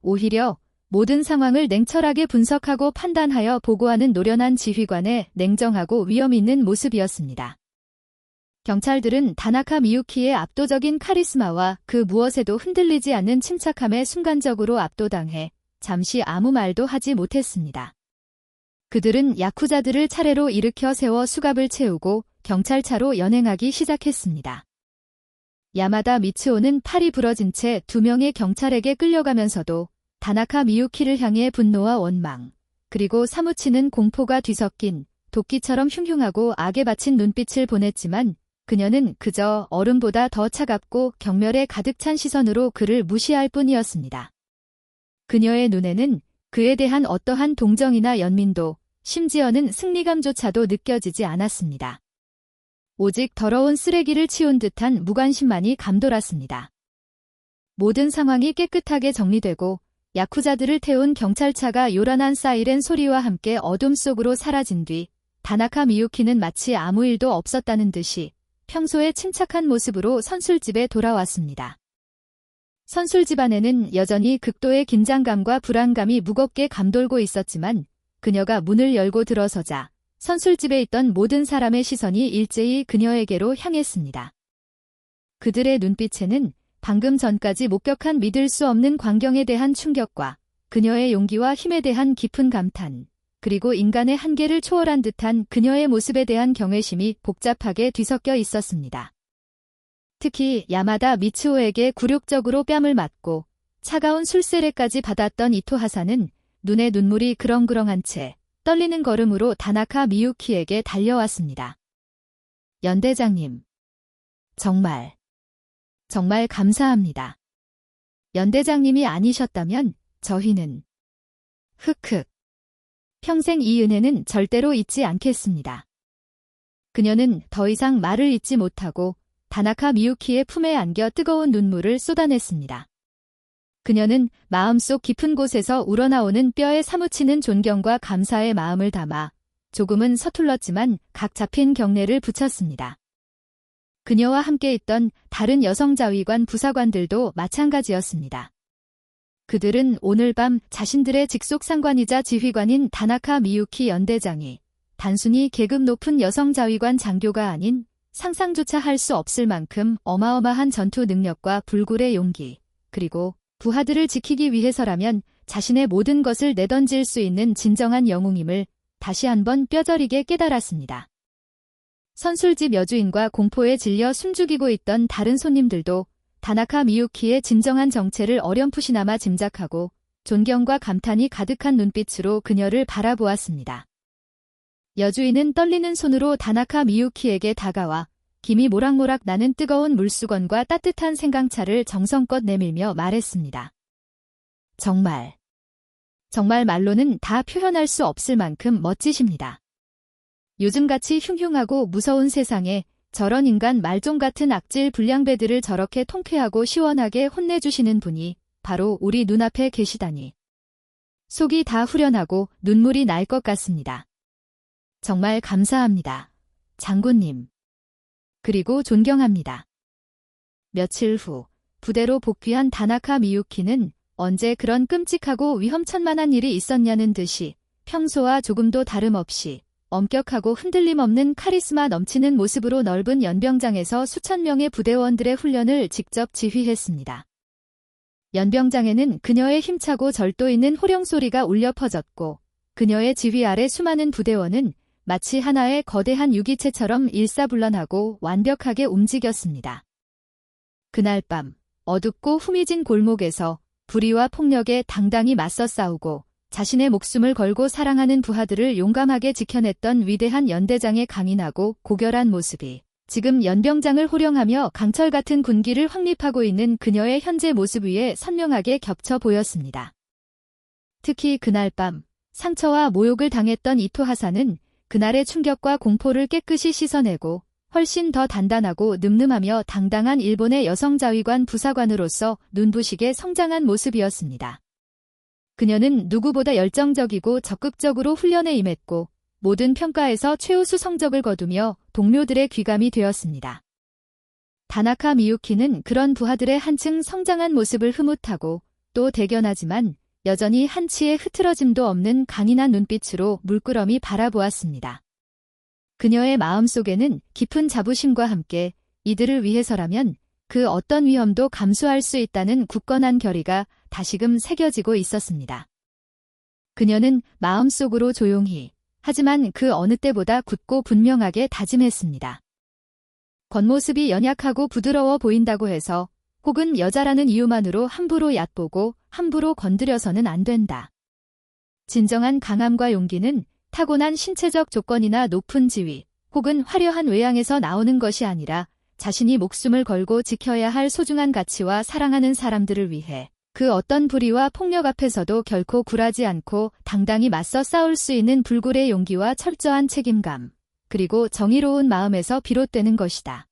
S1: 오히려 모든 상황을 냉철하게 분석하고 판단하여 보고하는 노련한 지휘관의 냉정하고 위험 있는 모습이었습니다. 경찰들은 다나카 미유키의 압도적인 카리스마와 그 무엇에도 흔들리지 않는 침착함에 순간적으로 압도당해 잠시 아무 말도 하지 못했습니다. 그들은 야쿠자들을 차례로 일으켜 세워 수갑을 채우고 경찰차로 연행하기 시작했습니다. 야마다 미츠오는 팔이 부러진 채 두 명의 경찰에게 끌려가면서도 다나카 미유키를 향해 분노와 원망, 그리고 사무치는 공포가 뒤섞인 도끼처럼 흉흉하고 악에 바친 눈빛을 보냈지만 그녀는 그저 얼음보다 더 차갑고 경멸에 가득 찬 시선으로 그를 무시할 뿐이었습니다. 그녀의 눈에는 그에 대한 어떠한 동정이나 연민도, 심지어는 승리감조차도 느껴지지 않았습니다. 오직 더러운 쓰레기를 치운 듯한 무관심만이 감돌았습니다. 모든 상황이 깨끗하게 정리되고 야쿠자들을 태운 경찰차가 요란한 사이렌 소리와 함께 어둠 속으로 사라진 뒤 다나카 미유키는 마치 아무 일도 없었다는 듯이 평소의 침착한 모습으로 선술집에 돌아왔습니다. 선술집 안에는 여전히 극도의 긴장감과 불안감이 무겁게 감돌고 있었지만 그녀가 문을 열고 들어서자 선술집에 있던 모든 사람의 시선이 일제히 그녀에게로 향했습니다. 그들의 눈빛에는 방금 전까지 목격한 믿을 수 없는 광경에 대한 충격과 그녀의 용기와 힘에 대한 깊은 감탄, 그리고 인간의 한계를 초월한 듯한 그녀의 모습에 대한 경외심이 복잡하게 뒤섞여 있었습니다. 특히 야마다 미츠오에게 굴욕적으로 뺨을 맞고 차가운 술세례까지 받았던 이토 하사는 눈에 눈물이 그렁그렁한 채 떨리는 걸음으로 다나카 미유키에게 달려왔습니다. 연대장님. 정말 감사합니다. 연대장님이 아니셨다면 저희는 흑흑. 평생 이 은혜는 절대로 잊지 않겠습니다. 그녀는 더 이상 말을 잇지 못하고 다나카 미유키의 품에 안겨 뜨거운 눈물을 쏟아냈습니다. 그녀는 마음속 깊은 곳에서 우러나오는 뼈에 사무치는 존경과 감사의 마음을 담아 조금은 서툴렀지만 각 잡힌 경례를 붙였습니다. 그녀와 함께 있던 다른 여성 자위관 부사관들도 마찬가지였습니다. 그들은 오늘 밤 자신들의 직속 상관이자 지휘관인 다나카 미유키 연대장이 단순히 계급 높은 여성 자위관 장교가 아닌 상상조차 할 수 없을 만큼 어마어마한 전투 능력과 불굴의 용기, 그리고 부하들을 지키기 위해서라면 자신의 모든 것을 내던질 수 있는 진정한 영웅임을 다시 한번 뼈저리게 깨달았습니다. 선술집 여주인과 공포에 질려 숨죽이고 있던 다른 손님들도 다나카 미유키의 진정한 정체를 어렴풋이나마 짐작하고 존경과 감탄이 가득한 눈빛으로 그녀를 바라보았습니다. 여주인은 떨리는 손으로 다나카 미유키에게 다가와 김이 모락모락 나는 뜨거운 물수건과 따뜻한 생강차를 정성껏 내밀며 말했습니다. 정말 말로는 다 표현할 수 없을 만큼 멋지십니다. 요즘같이 흉흉하고 무서운 세상에 저런 인간 말종 같은 악질 불량배들을 저렇게 통쾌하고 시원하게 혼내주시는 분이 바로 우리 눈앞에 계시다니. 속이 다 후련하고 눈물이 날 것 같습니다. 정말 감사합니다. 장군님. 그리고 존경합니다. 며칠 후 부대로 복귀한 다나카 미유키는 언제 그런 끔찍하고 위험천만한 일이 있었냐는 듯이 평소와 조금도 다름없이 엄격하고 흔들림 없는 카리스마 넘치는 모습으로 넓은 연병장에서 수천 명의 부대원들의 훈련을 직접 지휘했습니다. 연병장에는 그녀의 힘차고 절도 있는 호령소리가 울려 퍼졌고 그녀의 지휘 아래 수많은 부대원은 마치 하나의 거대한 유기체처럼 일사불란하고 완벽하게 움직였습니다. 그날 밤 어둡고 후미진 골목에서 불의와 폭력에 당당히 맞서 싸우고 자신의 목숨을 걸고 사랑하는 부하들을 용감하게 지켜냈던 위대한 연대장의 강인하고 고결한 모습이 지금 연병장을 호령하며 강철 같은 군기를 확립하고 있는 그녀의 현재 모습 위에 선명하게 겹쳐 보였습니다. 특히 그날 밤 상처와 모욕을 당했던 이토 하사는 그날의 충격과 공포를 깨끗이 씻어내고 훨씬 더 단단하고 늠름하며 당당한 일본의 여성 자위관 부사관으로서 눈부시게 성장한 모습이었습니다. 그녀는 누구보다 열정적이고 적극적으로 훈련에 임했고 모든 평가에서 최우수 성적을 거두며 동료들의 귀감이 되었습니다. 다나카 미유키는 그런 부하들의 한층 성장한 모습을 흐뭇하고 또 대견하지만 여전히 한치의 흐트러짐도 없는 강인한 눈빛으로 물끄러미 바라보았습니다. 그녀의 마음속에는 깊은 자부심과 함께 이들을 위해서라면 그 어떤 위험도 감수할 수 있다는 굳건한 결의가 다시금 새겨지고 있었습니다. 그녀는 마음속으로 조용히 하지만 그 어느 때보다 굳고 분명하게 다짐했습니다. 겉모습이 연약하고 부드러워 보인다고 해서 혹은 여자라는 이유만으로 함부로 얕보고 함부로 건드려서는 안 된다. 진정한 강함과 용기는 타고난 신체적 조건이나 높은 지위 혹은 화려한 외양에서 나오는 것이 아니라 자신이 목숨을 걸고 지켜야 할 소중한 가치와 사랑하는 사람들을 위해 그 어떤 불의와 폭력 앞에서도 결코 굴하지 않고 당당히 맞서 싸울 수 있는 불굴의 용기와 철저한 책임감, 그리고 정의로운 마음에서 비롯되는 것이다.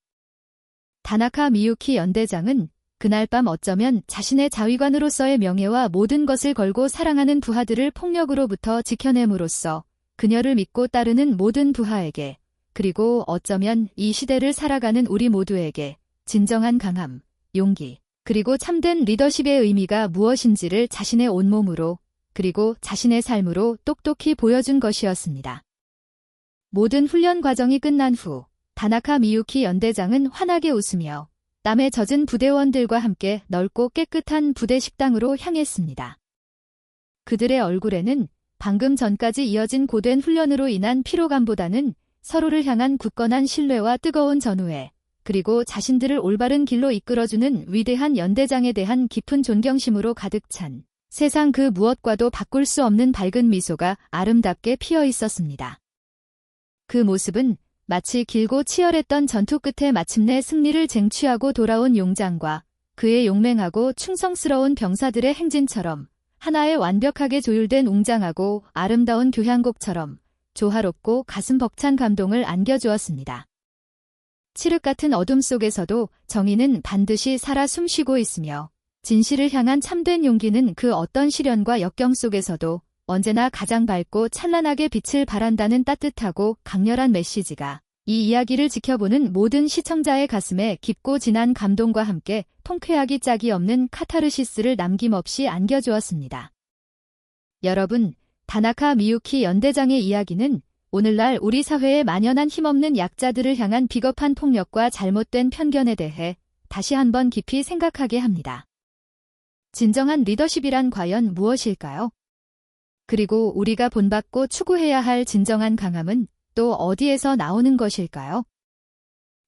S1: 다나카 미유키 연대장은 그날 밤 어쩌면 자신의 자위관으로서의 명예와 모든 것을 걸고 사랑하는 부하들을 폭력으로부터 지켜냄으로써 그녀를 믿고 따르는 모든 부하에게 그리고 어쩌면 이 시대를 살아가는 우리 모두에게 진정한 강함, 용기, 그리고 참된 리더십의 의미가 무엇인지를 자신의 온몸으로 그리고 자신의 삶으로 똑똑히 보여준 것이었습니다. 모든 훈련 과정이 끝난 후 다나카 미유키 연대장은 환하게 웃으며 땀에 젖은 부대원들과 함께 넓고 깨끗한 부대 식당으로 향했습니다. 그들의 얼굴에는 방금 전까지 이어진 고된 훈련으로 인한 피로감보다는 서로를 향한 굳건한 신뢰와 뜨거운 전우애, 그리고 자신들을 올바른 길로 이끌어주는 위대한 연대장에 대한 깊은 존경심으로 가득 찬 세상 그 무엇과도 바꿀 수 없는 밝은 미소가 아름답게 피어 있었습니다. 그 모습은 마치 길고 치열했던 전투 끝에 마침내 승리를 쟁취하고 돌아온 용장과 그의 용맹하고 충성스러운 병사들의 행진처럼 하나의 완벽하게 조율된 웅장하고 아름다운 교향곡처럼 조화롭고 가슴 벅찬 감동을 안겨주었습니다. 칠흑 같은 어둠 속에서도 정의는 반드시 살아 숨쉬고 있으며 진실을 향한 참된 용기는 그 어떤 시련과 역경 속에서도 언제나 가장 밝고 찬란하게 빛을 발한다는 따뜻하고 강렬한 메시지가 이 이야기를 지켜보는 모든 시청자의 가슴에 깊고 진한 감동과 함께 통쾌하기 짝이 없는 카타르시스를 남김없이 안겨주었습니다. 여러분, 다나카 미유키 연대장의 이야기는 오늘날 우리 사회에 만연한 힘없는 약자들을 향한 비겁한 폭력과 잘못된 편견에 대해 다시 한번 깊이 생각하게 합니다. 진정한 리더십이란 과연 무엇일까요? 그리고 우리가 본받고 추구해야 할 진정한 강함은 또 어디에서 나오는 것일까요?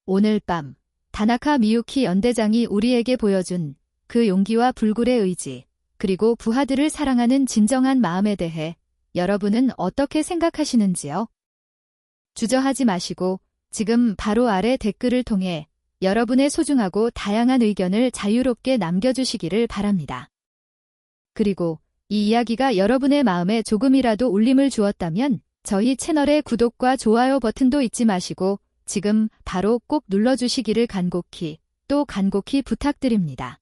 S1: 오늘 밤 다나카 미유키 연대장이 우리에게 보여준 그 용기와 불굴의 의지, 그리고 부하들을 사랑하는 진정한 마음에 대해 여러분은 어떻게 생각하시는지요? 주저하지 마시고 지금 바로 아래 댓글을 통해 여러분의 소중하고 다양한 의견을 자유롭게 남겨주시기를 바랍니다. 그리고 이 이야기가 여러분의 마음에 조금이라도 울림을 주었다면 저희 채널의 구독과 좋아요 버튼도 잊지 마시고 지금 바로 꼭 눌러주시기를 간곡히 부탁드립니다.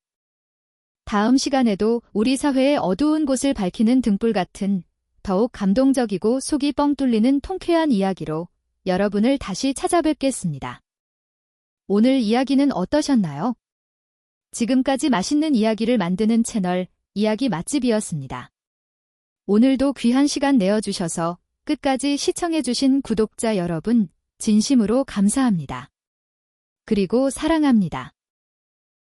S1: 다음 시간에도 우리 사회의 어두운 곳을 밝히는 등불 같은 더욱 감동적이고 속이 뻥 뚫리는 통쾌한 이야기로 여러분을 다시 찾아뵙겠습니다. 오늘 이야기는 어떠셨나요? 지금까지 맛있는 이야기를 만드는 채널 이야기 맛집이었습니다. 오늘도 귀한 시간 내어주셔서 끝까지 시청해주신 구독자 여러분, 진심으로 감사합니다. 그리고 사랑합니다.